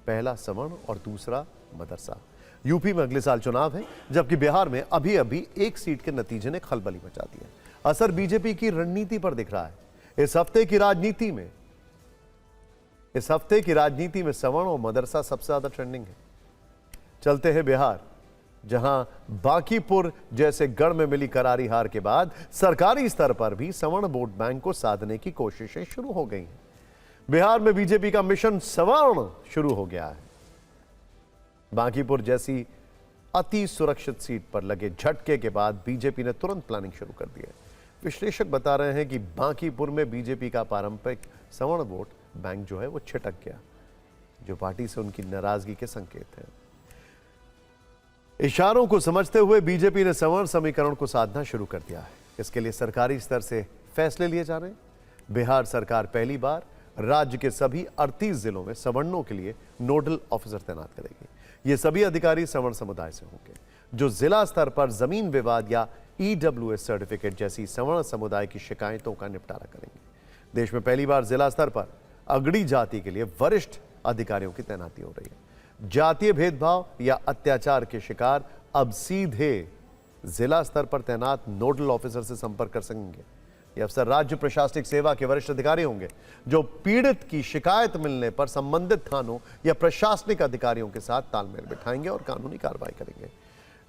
पहला सवर्ण और दूसरा मदरसा। यूपी में अगले साल चुनाव है, जबकि बिहार में अभी अभी 1 सीट के नतीजे ने खलबली मचा दी है। असर बीजेपी की रणनीति पर दिख रहा है। इस हफ्ते की राजनीति में सवर्ण और मदरसा सबसे ज्यादा ट्रेंडिंग है। चलते हैं बिहार, जहां बांकीपुर जैसे गढ़ में मिली करारी हार के बाद सरकारी स्तर पर भी सवर्ण वोट बैंक को साधने की कोशिशें शुरू हो गई हैं। बिहार में बीजेपी का मिशन सवर्ण शुरू हो गया है। बांकीपुर जैसी अति सुरक्षित सीट पर लगे झटके के बाद बीजेपी ने तुरंत प्लानिंग शुरू कर दी है। विश्लेषक बता रहे हैं कि बांकीपुर में बीजेपी का पारंपरिक सवर्ण वोट बैंक जो है वो छिटक गया, जो पार्टी से उनकी नाराजगी के संकेत है। इशारों को समझते हुए बीजेपी ने सवर्ण समीकरण को साधना शुरू कर दिया है। इसके लिए सरकारी स्तर से फैसले लिए जा रहे हैं। बिहार सरकार पहली बार राज्य के सभी 38 जिलों में सवर्णों के लिए नोडल ऑफिसर तैनात करेगी। ये सभी अधिकारी सवर्ण समुदाय से होंगे, जो जिला स्तर पर जमीन विवाद या ईडब्ल्यूएस सर्टिफिकेट जैसी सवर्ण समुदाय की शिकायतों का निपटारा करेंगे। देश में पहली बार जिला स्तर पर अगड़ी जाति के लिए वरिष्ठ अधिकारियों की तैनाती हो रही है। जातीय भेदभाव या अत्याचार के शिकार अब सीधे जिला स्तर पर तैनात नोडल ऑफिसर से संपर्क कर सकेंगे। ये अफसर राज्य प्रशासनिक सेवा के वरिष्ठ अधिकारी होंगे, जो पीड़ित की शिकायत मिलने पर संबंधित थानों या प्रशासनिक अधिकारियों के साथ तालमेल बिठाएंगे और कानूनी कार्रवाई करेंगे।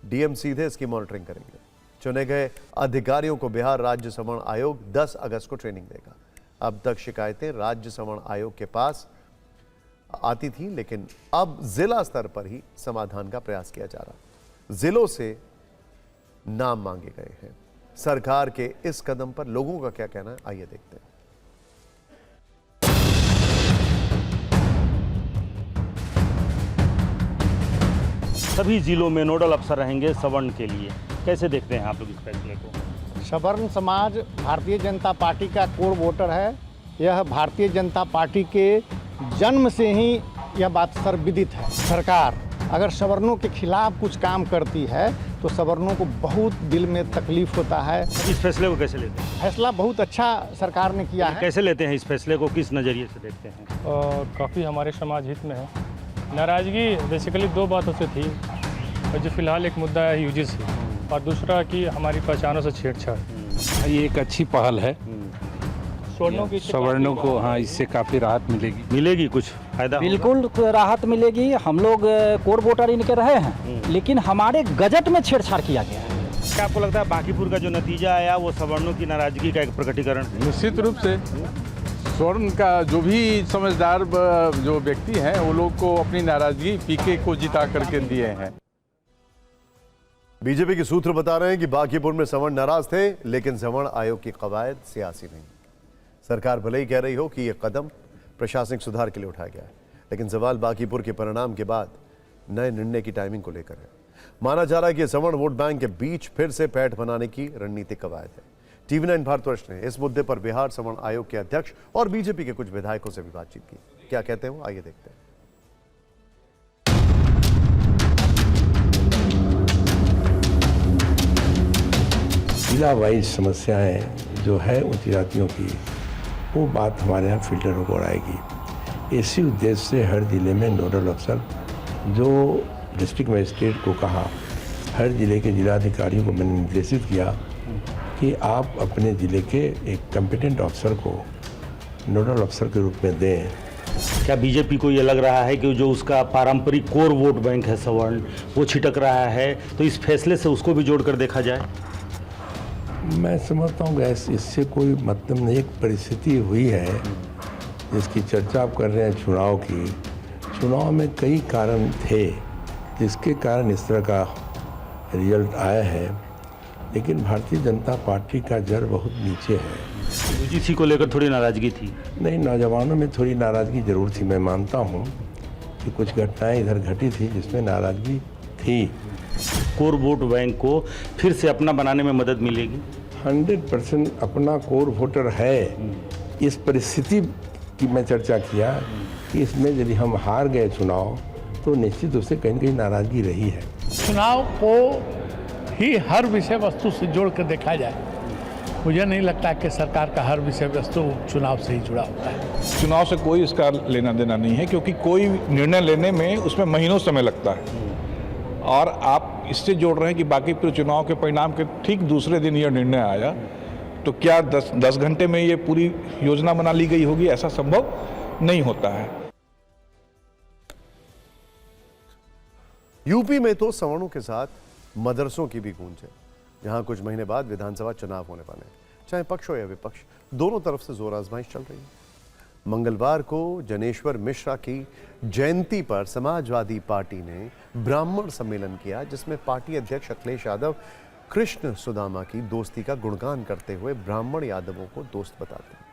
डीएम सीधे इसकी मॉनिटरिंग करेंगे। चुने गए अधिकारियों को बिहार राज्य सवर्ण आयोग 10 अगस्त को ट्रेनिंग देगा। अब तक शिकायतें राज्य सवर्ण आयोग के पास आती थी, लेकिन अब जिला स्तर पर ही समाधान का प्रयास किया जा रहा। जिलों से नाम मांगे गए हैं। सरकार के इस कदम पर लोगों का क्या कहना है, आइए देखते हैं। सभी जिलों में नोडल अफसर रहेंगे सवर्ण के लिए। कैसे देखते हैं आप लोग इस फैसले को? सवर्ण समाज भारतीय जनता पार्टी का कोर वोटर है। यह भारतीय जनता पार्टी के जन्म से ही यह बात सर्वविदित है। सरकार अगर सवर्णों के खिलाफ कुछ काम करती है तो सवर्णों को बहुत दिल में तकलीफ होता है। इस फैसले को कैसे लेते हैं? फैसला बहुत अच्छा सरकार ने किया है। कैसे लेते हैं इस फैसले को, किस नज़रिए से देखते हैं? काफ़ी हमारे समाज हित में है। नाराज़गी बेसिकली 2 बातों से थी, और जो फिलहाल एक मुद्दा है यूजीसी, और दूसरा कि हमारी पहचानों से छेड़छाड़। ये एक अच्छी पहल है। सवर्णों को हाँ, इससे काफ़ी राहत मिलेगी कुछ फायदा? बिल्कुल राहत मिलेगी। हम लोग कोर वोटर इनके रहे हैं, लेकिन हमारे गजट में छेड़छाड़ किया गया है। क्या आपको लगता है बांकीपुर का जो नतीजा आया वो सवर्णों की नाराजगी का एक प्रकटीकरण? निश्चित रूप से स्वर्ण का जो भी समझदार जो व्यक्ति हैं वो लोग को अपनी नाराजगी पीके को जिता करके दिए हैं। बीजेपी के सूत्र बता रहे हैं कि बांकीपुर में सवर्ण नाराज थे, लेकिन सवर्ण आयोग की कवायद सियासी नहीं। सरकार भले ही कह रही हो कि यह कदम प्रशासनिक सुधार के लिए उठाया गया है, लेकिन सवाल बांकीपुर के परिणाम के बाद नए निर्णय की टाइमिंग को लेकर है। माना जा रहा है कि सवर्ण वोट बैंक के बीच फिर से पैठ बनाने की रणनीतिक कवायद है। TV9 भारतवर्ष ने इस मुद्दे पर बिहार सवर्ण आयोग के अध्यक्ष और बीजेपी के कुछ विधायकों से भी बातचीत की। क्या कहते हैं वो, आइए देखते हैं। जिला वाइज समस्याएं जो है उच्च जातियों की, वो बात हमारे यहाँ फिल्टर होकर आएगी। इसी उद्देश्य से हर जिले में नोडल अफसर, जो डिस्ट्रिक्ट मजिस्ट्रेट को कहा, हर जिले के जिलाधिकारियों को मैंने निर्देशित किया कि आप अपने जिले के एक कॉम्पिटेंट अफसर को नोडल अफसर के रूप में दें। क्या बीजेपी को ये लग रहा है कि जो उसका पारंपरिक कोर वोट बैंक है सवर्ण, वो छिटक रहा है, तो इस फैसले से उसको भी जोड़कर देखा जाए? मैं समझता हूँ गैस इससे कोई मतलब नहीं। एक परिस्थिति हुई है जिसकी चर्चा आप कर रहे हैं, चुनाव की। चुनाव में कई कारण थे जिसके कारण इस तरह का रिजल्ट आया है, लेकिन भारतीय जनता पार्टी का जड़ बहुत नीचे है। यूजीसी को लेकर थोड़ी नाराजगी थी? नहीं, नौजवानों में थोड़ी नाराजगी जरूर थी। मैं मानता हूँ कि कुछ घटनाएं इधर घटी थी जिसमें नाराजगी थी। कोर वोट बैंक को फिर से अपना बनाने में मदद मिलेगी? 100% अपना कोर वोटर है। इस परिस्थिति की मैं चर्चा किया कि इसमें यदि हम हार गए चुनाव, तो निश्चित उससे कहीं न कहीं नाराजगी रही है। चुनाव को ही हर विषय वस्तु से जोड़ कर देखा जाए। मुझे नहीं लगता कि सरकार का हर विषय वस्तु चुनाव से ही जुड़ा होता है। चुनाव से कोई इसका लेना देना नहीं है, क्योंकि कोई निर्णय लेने में उसमें महीनों समय लगता है, और आप इससे जोड़ रहे हैं कि बाकी पूरे चुनाव के परिणाम के ठीक दूसरे दिन यह निर्णय आया, तो क्या 10 घंटे में ये पूरी योजना बना ली गई होगी? ऐसा संभव नहीं होता है। यूपी में तो सवर्णों के साथ मदरसों की भी गूंज है, जहां कुछ महीने बाद विधानसभा चुनाव होने वाले हैं। चाहे पक्ष हो या विपक्ष, दोनों तरफ से जोर आजमाइश चल रही है। मंगलवार को जनेश्वर मिश्रा की जयंती पर समाजवादी पार्टी ने ब्राह्मण सम्मेलन किया, जिसमें पार्टी अध्यक्ष अखिलेश यादव कृष्ण सुदामा की दोस्ती का गुणगान करते हुए ब्राह्मण यादवों को दोस्त बताते हैं।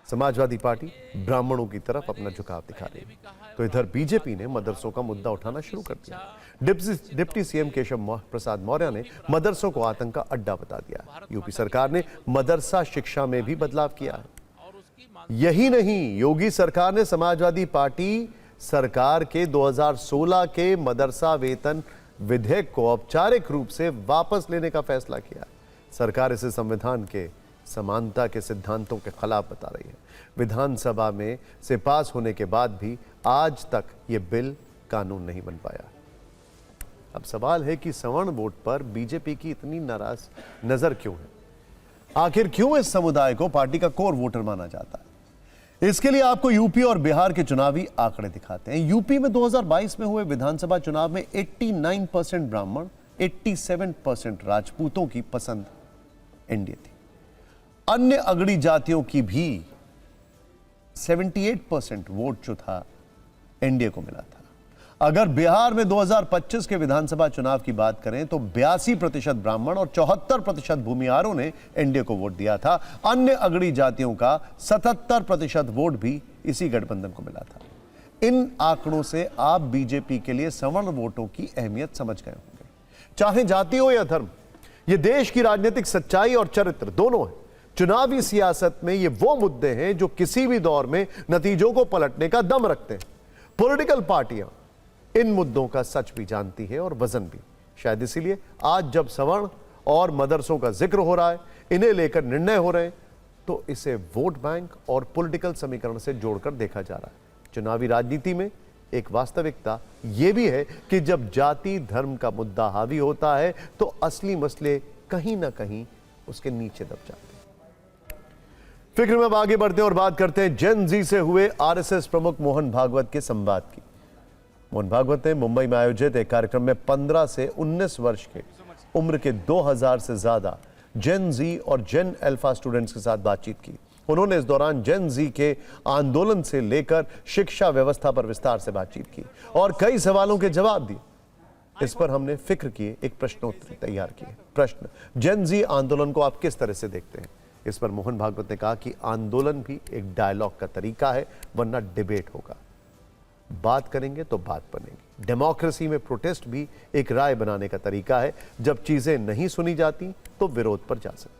समाजवादी पार्टी ब्राह्मणों की तरफ अपना झुकाव दिखा रही है, तो इधर बीजेपी ने मदरसों का मुद्दा उठाना शुरू कर दिया। डिप्टी सीएम केशव प्रसाद मौर्य ने मदरसों को आतंक का अड्डा बता दिया। यूपी सरकार ने मदरसा शिक्षा में भी बदलाव किया है। यही नहीं, योगी सरकार ने समाजवादी पार्टी सरकार के 2016 के मदरसा वेतन विधेयक को औपचारिक रूप से वापस लेने का फैसला किया। सरकार इसे संविधान के समानता के सिद्धांतों के खिलाफ बता रही है। विधानसभा में से पास होने के बाद भी आज तक यह बिल कानून नहीं बन पाया। अब सवाल है कि सवर्ण वोट पर बीजेपी की इतनी नाराज नजर क्यों है? आखिर क्यों इस समुदाय को पार्टी का कोर वोटर माना जाता है? इसके लिए आपको यूपी और बिहार के चुनावी आंकड़े दिखाते हैं। यूपी में 2022 में हुए विधानसभा चुनाव में 89% ब्राह्मण, 87% राजपूतों की पसंद एनडीए थी। अन्य अगड़ी जातियों की भी 78% वोट जो था एनडीए को मिला था। अगर बिहार में 2025 के विधानसभा चुनाव की बात करें तो 82% ब्राह्मण और 74% भूमिहारों ने एनडीए को वोट दिया था। अन्य अगड़ी जातियों का 77% वोट भी इसी गठबंधन को मिला था। इन आंकड़ों से आप बीजेपी के लिए सवर्ण वोटों की अहमियत समझ गए होंगे। चाहे जाति हो या धर्म, यह देश की राजनीतिक सच्चाई और चरित्र दोनों है। चुनावी सियासत में ये वो मुद्दे हैं जो किसी भी दौर में नतीजों को पलटने का दम रखते हैं। पॉलिटिकल पार्टियां इन मुद्दों का सच भी जानती है और वजन भी। शायद इसीलिए आज जब सवर्ण और मदरसों का जिक्र हो रहा है, इन्हें लेकर निर्णय हो रहे हैं, तो इसे वोट बैंक और पॉलिटिकल समीकरण से जोड़कर देखा जा रहा है। चुनावी राजनीति में एक वास्तविकता यह भी है कि जब जाति धर्म का मुद्दा हावी होता है तो असली मसले कहीं ना कहीं उसके नीचे दब जाते हैं। फिक्र में अब आगे बढ़ते हैं और बात करते हैं जेन जी से हुए आरएसएस प्रमुख मोहन भागवत के संवाद की। मोहन भागवत ने मुंबई में आयोजित एक कार्यक्रम में 15 से 19 वर्ष के उम्र के 2000 से ज्यादा जेन जी और जेन अल्फा स्टूडेंट्स के साथ बातचीत की। उन्होंने इस दौरान जेन जी के आंदोलन से लेकर शिक्षा व्यवस्था पर विस्तार से बातचीत की और कई सवालों के जवाब दिए। इस पर हमने फिक्र किए एक प्रश्नोत्तरी तैयार किए। प्रश्न, जेन जी आंदोलन को आप किस तरह से देखते हैं? इस पर मोहन भागवत ने कहा कि आंदोलन भी एक डायलॉग का तरीका है, वरना डिबेट होगा। बात करेंगे तो बात बनेगी। डेमोक्रेसी में प्रोटेस्ट भी एक राय बनाने का तरीका है। जब चीजें नहीं सुनी जाती तो विरोध पर जा सकते।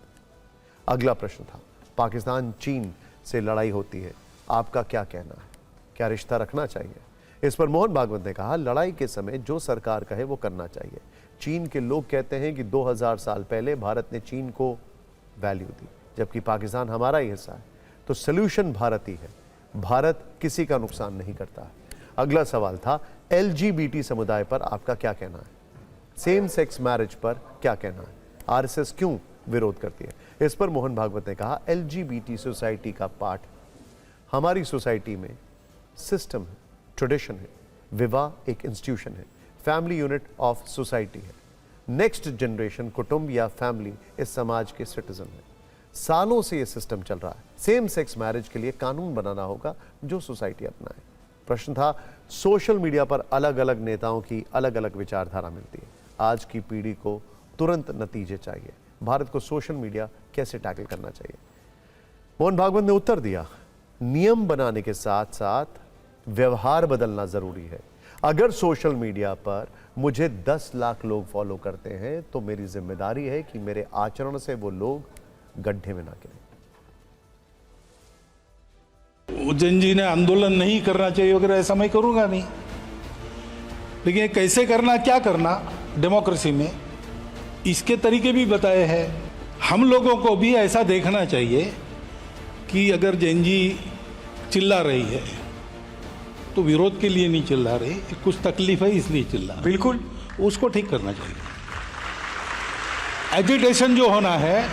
अगला प्रश्न था, पाकिस्तान चीन से लड़ाई होती है, आपका क्या कहना है, क्या रिश्ता रखना चाहिए? इस पर मोहन भागवत ने कहा, लड़ाई के समय जो सरकार कहे वो करना चाहिए। चीन के लोग कहते हैं कि 2000 साल पहले भारत ने चीन को वैल्यू दी, जबकि पाकिस्तान हमारा ही हिस्सा है, तो सॉल्यूशन भारत ही है। भारत किसी का नुकसान नहीं करता है। अगला सवाल था, LGBT समुदाय पर आपका क्या कहना है? सेम सेक्स मैरिज पर क्या कहना है? आरएसएस क्यों विरोध करती है? इस पर मोहन भागवत ने कहा, LGBT सोसाइटी का पार्ट, हमारी सोसाइटी में सिस्टम है, ट्रेडिशन है, विवाह एक इंस्टीट्यूशन है, फैमिली यूनिट ऑफ सोसाइटी है, नेक्स्ट जनरेशन कुटुंब या फैमिली इस समाज के सिटीजन है। सालों से ये सिस्टम चल रहा है। सेम सेक्स मैरिज के लिए कानून बनाना होगा जो सोसाइटी अपनाए। प्रश्न था, सोशल मीडिया पर अलग अलग नेताओं की अलग अलग विचारधारा मिलती है, आज की पीढ़ी को तुरंत नतीजे चाहिए, भारत को सोशल मीडिया कैसे टैकल करना चाहिए? मोहन भागवत ने उत्तर दिया, नियम बनाने के साथ साथ व्यवहार बदलना जरूरी है। अगर सोशल मीडिया पर मुझे 10 लाख लोग फॉलो करते हैं तो मेरी जिम्मेदारी है कि मेरे आचरण से वो लोग गड्ढे में ना गिरे। उज्जैन जी ने आंदोलन नहीं करना चाहिए वगैरह, ऐसा मैं करूंगा नहीं, लेकिन कैसे करना, क्या करना डेमोक्रेसी में, इसके तरीके भी बताए हैं। हम लोगों को भी ऐसा देखना चाहिए कि अगर जैन जी चिल्ला रही है तो विरोध के लिए नहीं चिल्ला रही, कुछ तकलीफ है इसलिए चिल्ला रही, बिल्कुल उसको ठीक करना चाहिए। एजिटेशन जो होना है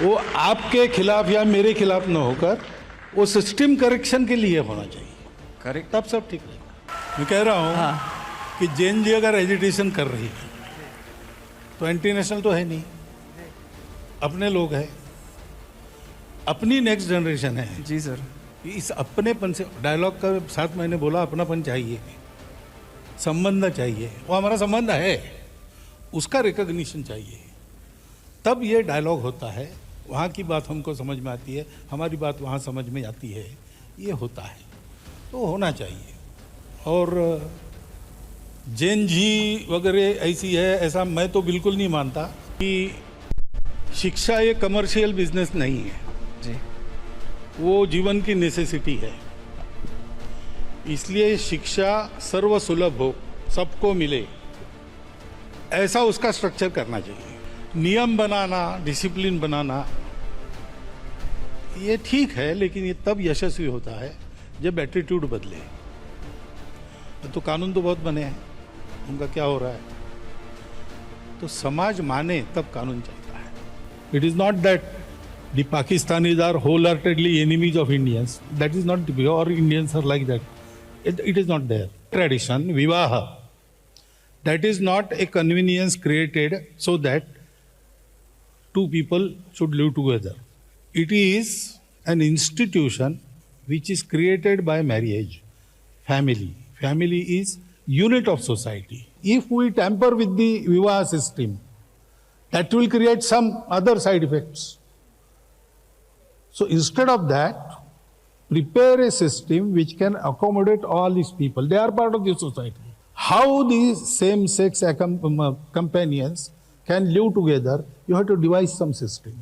वो आपके खिलाफ या मेरे खिलाफ न होकर वो सिस्टम करेक्शन के लिए होना चाहिए, करेक्ट, तब सब ठीक रहेगा। मैं कह रहा हूँ कि जैन जी अगर एजिटेशन कर रही है तो एंटी नेशनल तो है नहीं, अपने लोग हैं, अपनी नेक्स्ट जनरेशन है। जी सर, इस अपनेपन से डायलॉग का साथ मैंने बोला अपनापन चाहिए, संबंध चाहिए, वो हमारा संबंध है, उसका रिकॉग्निशन चाहिए, तब ये डायलॉग होता है। वहाँ की बात हमको समझ में आती है, हमारी बात वहाँ समझ में आती है, ये होता है, तो होना चाहिए। और जैन जी वगैरह ऐसी है, ऐसा मैं तो बिल्कुल नहीं मानता कि शिक्षा ये कमर्शियल बिजनेस नहीं है जी, वो जीवन की नेसेसिटी है। इसलिए शिक्षा सर्वसुलभ हो, सबको मिले, ऐसा उसका स्ट्रक्चर करना चाहिए। नियम बनाना, डिसिप्लिन बनाना ये ठीक है, लेकिन ये तब यशस्वी होता है जब एटीट्यूड बदले। तो कानून तो बहुत बने हैं, उनका क्या हो रहा है, तो समाज माने तब कानून चलता है। It is not that the Pakistanis are wholeheartedly enemies of Indians. That is not, or Indians are like that. It is not there. Tradition, vivaha, that is not a convenience created so that two people should live together. It is an institution which is created by marriage, family. Family is unit of society. If we tamper with the vivaha system, that will create some other side effects. So instead of that, prepare a system which can accommodate all these people. They are part of the society. How these same-sex companions can live together, you have to devise some system.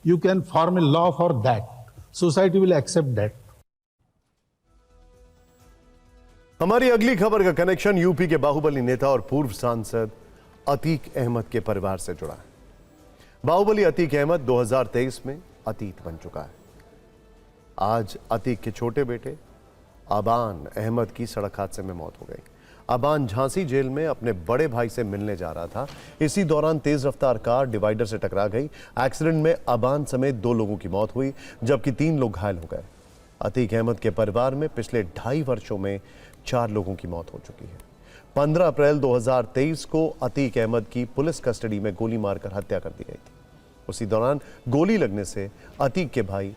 You can form a law for that. Society will accept that. हमारी अगली खबर का कनेक्शन यूपी के बाहुबली नेता और पूर्व सांसद अतीक अहमद के परिवार से जुड़ा है। बाहुबली अतीक अहमद 2023 में अतीत बन चुका है। आज अतीक के छोटे बेटे अबान अहमद की सड़क हादसे में मौत हो गई। अबान झांसी जेल में अपने बड़े भाई से मिलने जा रहा था। इसी दौरान तेज रफ्तार कार डिवाइडर से टकरा गई। एक्सीडेंट में अबान समेत 2 लोगों की मौत हुई, जबकि 3 लोग घायल हो गए। अतीक अहमद के परिवार में पिछले 2.5 वर्षों में 4 लोगों की मौत हो चुकी है। 15 अप्रैल 2023 को अतीक अहमद की पुलिस कस्टडी में गोली मारकर हत्या कर दी गई थी। उसी दौरान गोली लगने से अतीक के भाई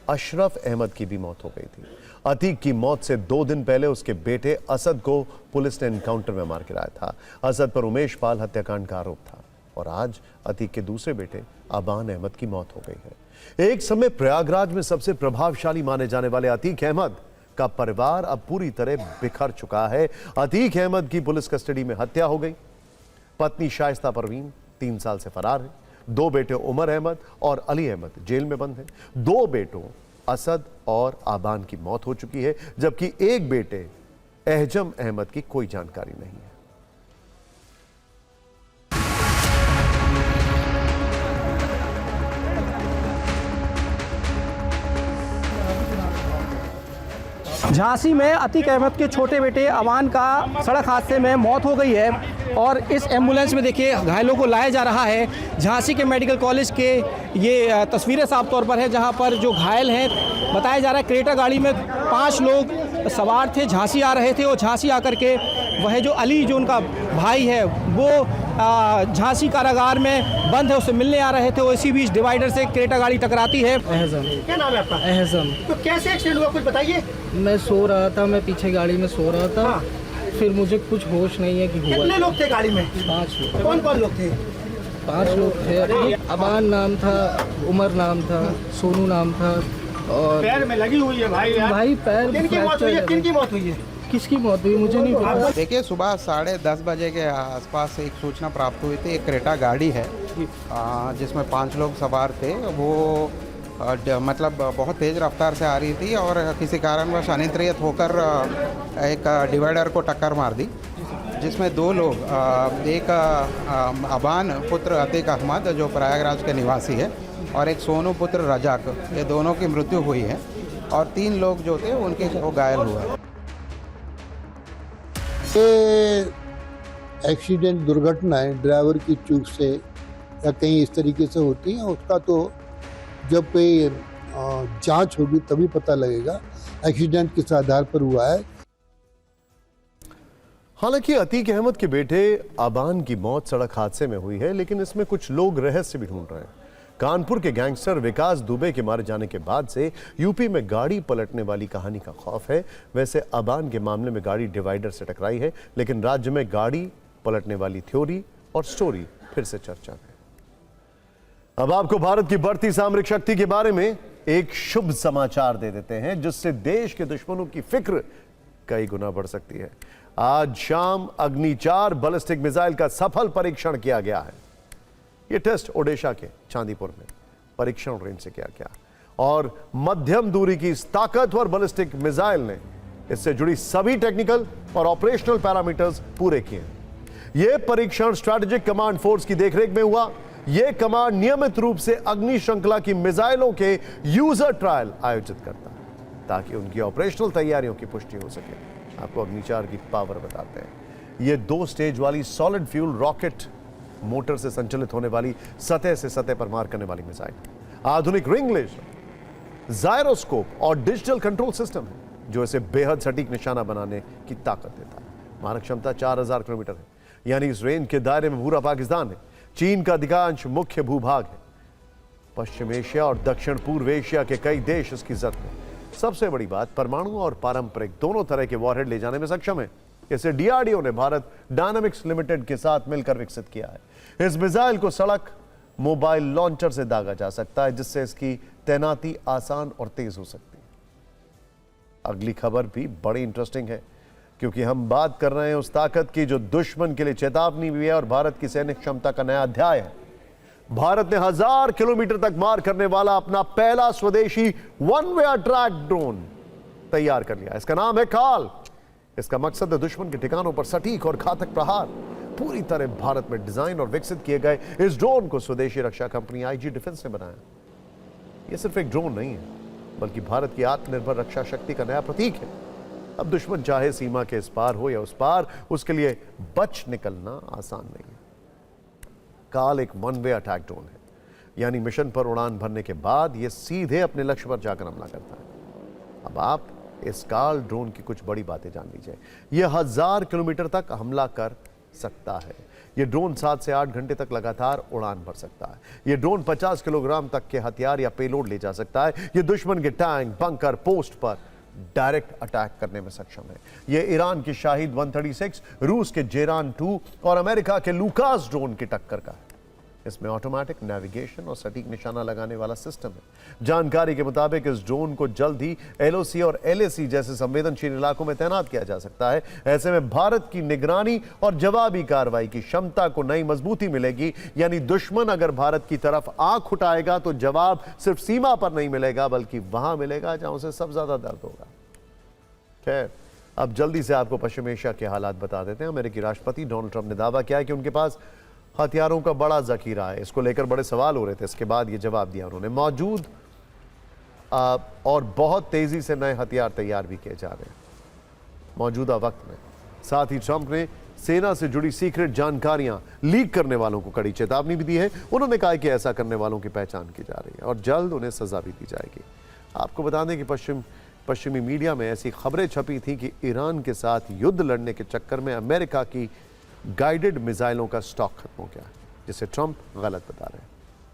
अशरफ अहमद की भी मौत हो गई थी। अतीक की मौत से 2 दिन पहले उसके बेटे असद को पुलिस ने एनकाउंटर में मार गिराया था। असद पर उमेश पाल हत्याकांड का आरोप था और आज अतीक के दूसरे बेटे अबान अहमद की मौत हो गई है। एक समय प्रयागराज में सबसे प्रभावशाली माने जाने वाले अतीक अहमद का परिवार अब पूरी तरह बिखर चुका है। अतीक अहमद की पुलिस कस्टडी में हत्या हो गई। पत्नी शाइस्ता परवीन 3 साल से फरार है। दो बेटे उमर अहमद और अली अहमद जेल में बंद हैं। दो बेटों असद और आबान की मौत हो चुकी है, जबकि एक बेटे एहजम अहमद की कोई जानकारी नहीं है। झांसी में अतीक अहमद के छोटे बेटे अवान का सड़क हादसे में मौत हो गई है और इस एम्बुलेंस में देखिए घायलों को लाया जा रहा है। झांसी के मेडिकल कॉलेज के ये तस्वीरें साफ तौर पर है, जहां पर जो घायल हैं बताया जा रहा है क्रेटा गाड़ी में 5 लोग सवार थे, झांसी आ रहे थे और झांसी आकर के वह जो अली जो उनका भाई है वो झांसी कारागार में बंद है, उससे मिलने आ रहे थे। वो इसी बीच डिवाइडर से क्रेटा गाड़ी टकराती है। क्या नाम है आपका? एहजम। तो कैसे एक्सीडेंट हुआ कुछ बताइए। मैं सो रहा था, मैं पीछे गाड़ी में सो रहा था। फिर मुझे कुछ होश नहीं है कि हुआ। कितने लोग थे गाड़ी में? 5 लोग। कौन कौन लोग थे? 5 लोग थे। अबान नाम था, उमर नाम था, सोनू नाम था और पैर में लगी हुई है भाई यार। भाई पैर किनकी मौत हुई है? किनकी मौत हुई है? किसकी मौत हुई मुझे नहीं पता। देखिए, सुबह 10:30 बजे के आसपास एक सूचना प्राप्त हुई थी। एक क्रेटा गाड़ी है जिसमें 5 लोग सवार थे। वो मतलब बहुत तेज़ रफ्तार से आ रही थी और किसी कारणवश अनियंत्रित होकर एक डिवाइडर को टक्कर मार दी, जिसमें 2 लोग, एक अबान पुत्र अतीक अहमद जो प्रयागराज के निवासी है और एक सोनू पुत्र रजाक, ये दोनों की मृत्यु हुई है और 3 लोग जो थे उनके वो घायल हुए। एक्सीडेंट दुर्घटनाएं ड्राइवर की चूक से या कहीं इस तरीके से होती हैं, उसका तो जब कोई जांच होगी तभी पता लगेगा एक्सीडेंट किस आधार पर हुआ है। हालांकि अतीक अहमद के बेटे अबान की मौत सड़क हादसे में हुई है, लेकिन इसमें कुछ लोग रहस्य भी ढूंढ रहे हैं। कानपुर के गैंगस्टर विकास दुबे के मारे जाने के बाद से यूपी में गाड़ी पलटने वाली कहानी का खौफ है। वैसे अबान के मामले में गाड़ी डिवाइडर से टकराई है, लेकिन राज्य में गाड़ी पलटने वाली थ्योरी और स्टोरी फिर से चर्चा में। अब आपको भारत की बढ़ती सामरिक शक्ति के बारे में एक शुभ समाचार दे देते हैं, जिससे देश के दुश्मनों की फिक्र कई गुना बढ़ सकती है। आज शाम अग्नि 4 बैलिस्टिक मिसाइल का सफल परीक्षण किया गया है। यह टेस्ट ओडिशा के चांदीपुर में परीक्षण रेंज से किया गया और मध्यम दूरी की इस ताकतवर बैलिस्टिक मिसाइल ने इससे जुड़ी सभी टेक्निकल और ऑपरेशनल पैरामीटर्स पूरे किए। यह परीक्षण स्ट्रैटेजिक कमांड फोर्स की देखरेख में हुआ। यह कमांड नियमित रूप से अग्नि श्रृंखला की मिसाइलों के यूजर ट्रायल आयोजित करता है ताकि उनकी ऑपरेशनल तैयारियों की पुष्टि हो सके। आपको अग्नि 4 की पावर बताते हैं। यह 2 स्टेज वाली सॉलिड फ्यूल रॉकेट मोटर से संचालित होने वाली सतह से सतह पर मार करने वाली मिसाइल, आधुनिक रिंग लेजर, जायरोस्कोप और डिजिटल कंट्रोल सिस्टम है जो इसे बेहद सटीक निशाना बनाने की ताकत देता है। मारक क्षमता 4000 किलोमीटर है, यानी इस रेंज के दायरे में पूरा पाकिस्तान है। चीन का अधिकांश मुख्य भूभाग है। पश्चिम एशिया और दक्षिण पूर्व एशिया के कई देश इसकी जद में। सबसे बड़ी बात, परमाणु और पारंपरिक दोनों तरह के वॉरहेड ले जाने में सक्षम है। इसे डीआरडीओ ने भारत डायनामिक्स लिमिटेड के साथ मिलकर विकसित किया है। इस मिसाइल को सड़क मोबाइल लॉन्चर से दागा जा सकता है, जिससे इसकी तैनाती आसान और तेज हो सकती है। अगली खबर भी बड़ी इंटरेस्टिंग है, क्योंकि हम बात कर रहे हैं उस ताकत की जो दुश्मन के लिए चेतावनी भी है और भारत की सैनिक क्षमता का नया अध्याय है। भारत ने 1000 किलोमीटर तक मार करने वाला अपना पहला स्वदेशी वन वे अटैक ड्रोन तैयार कर लिया। इसका नाम है काल। इसका मकसद है दुश्मन के ठिकानों पर सटीक और घातक प्रहार। पूरी तरह भारत में डिजाइन और विकसित किए गए इस ड्रोन को स्वदेशी रक्षा कंपनी आईजी डिफेंस ने बनाया। यह सिर्फ एक ड्रोन नहीं है, बल्कि भारत की आत्मनिर्भर रक्षा शक्ति का नया प्रतीक है। अब दुश्मन चाहे सीमा के इस पार हो या उस पार, उसके लिए बच निकलना आसान नहीं है। काल एक वन वे अटैक ड्रोन है, यानी मिशन पर उड़ान भरने के बाद यह सीधे अपने लक्ष्य पर जाकर हमला करता है। अब आप इस काल ड्रोन की कुछ बड़ी बातें जान लीजिए। यह 1000 किलोमीटर तक हमला कर सकता है। यह ड्रोन 7 से 8 घंटे तक लगातार उड़ान भर सकता है। यह ड्रोन 50 किलोग्राम तक के हथियार या पेलोड ले जा सकता है। यह दुश्मन के टैंक, बंकर, पोस्ट पर डायरेक्ट अटैक करने में सक्षम है। यह ईरान की शाहिद 136, रूस के जेरान 2 और अमेरिका के लूकास ड्रोन की टक्कर का है। इसमें ऑटोमेटिक नेविगेशन और सटीक निशाना लगाने वाला सिस्टम है। जानकारी के मुताबिक इस ड्रोन को जल्द ही LOC और LAC जैसे संवेदनशील इलाकों में तैनात किया जा सकता है। ऐसे में भारत की निगरानी और जवाबी कार्रवाई की क्षमता को नई मजबूती मिलेगी। यानी दुश्मन अगर भारत की तरफ आंख उठाएगा तो जवाब सिर्फ सीमा पर नहीं मिलेगा, बल्कि वहां मिलेगा जहां उसे सबसे ज्यादा दर्द होगा। खैर, अब जल्दी से आपको पश्चिम एशिया के हालात बता देते हैं। अमेरिकी राष्ट्रपति डोनाल्ड ट्रंप ने दावा किया है कि उनके पास हथियारों का बड़ा जखीरा है। इसको लेकर बड़े सवाल हो रहे थे, इसके बाद ये जवाब दिया उन्होंने। मौजूद और बहुत तेजी से नए हथियार तैयार भी किए जा रहे हैं मौजूदा वक्त में। साथ ही ट्रंप ने सेना से जुड़ी सीक्रेट जानकारियां लीक करने वालों को कड़ी चेतावनी भी दी है। उन्होंने कहा कि ऐसा करने वालों की पहचान की जा रही है और जल्द उन्हें सजा भी दी जाएगी। आपको बता दें कि पश्चिमी मीडिया में ऐसी खबरें छपी थी कि ईरान के साथ युद्ध लड़ने के चक्कर में अमेरिका की गाइडेड मिसाइलों का स्टॉक खत्म हो गया, जिसे ट्रंप गलत बता रहे हैं।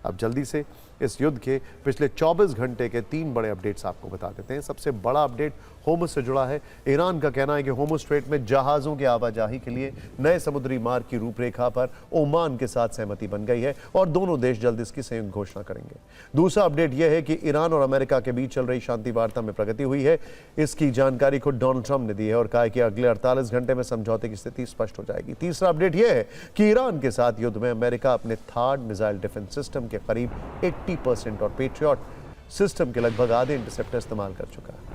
अब जल्दी से इस युद्ध के पिछले 24 घंटे के 3 बड़े अपडेट्स आपको बता देते हैं। सबसे बड़ा अपडेट होर्मुज़ से जुड़ा है। ईरान का कहना है कि होर्मुज़ स्ट्रेट में जहाज़ों की आवाजाही के लिए नए समुद्री मार्ग की रूपरेखा पर ओमान के साथ सहमति बन गई है और दोनों देश जल्द इसकी संयुक्त घोषणा करेंगे। दूसरा अपडेट यह है कि ईरान और अमेरिका के बीच चल रही शांति वार्ता में प्रगति हुई है। इसकी जानकारी खुद डोनाल्ड ट्रंप ने दी है और कहा है कि अगले 48 घंटे में समझौते की स्थिति स्पष्ट हो जाएगी। तीसरा अपडेट यह है कि ईरान के साथ युद्ध में अमेरिका अपने थार्ड मिसाइल डिफेंस सिस्टम के करीब 80% और पेट्रियट सिस्टम के लगभग आधे इंटरसेप्टर इस्तेमाल कर चुका है।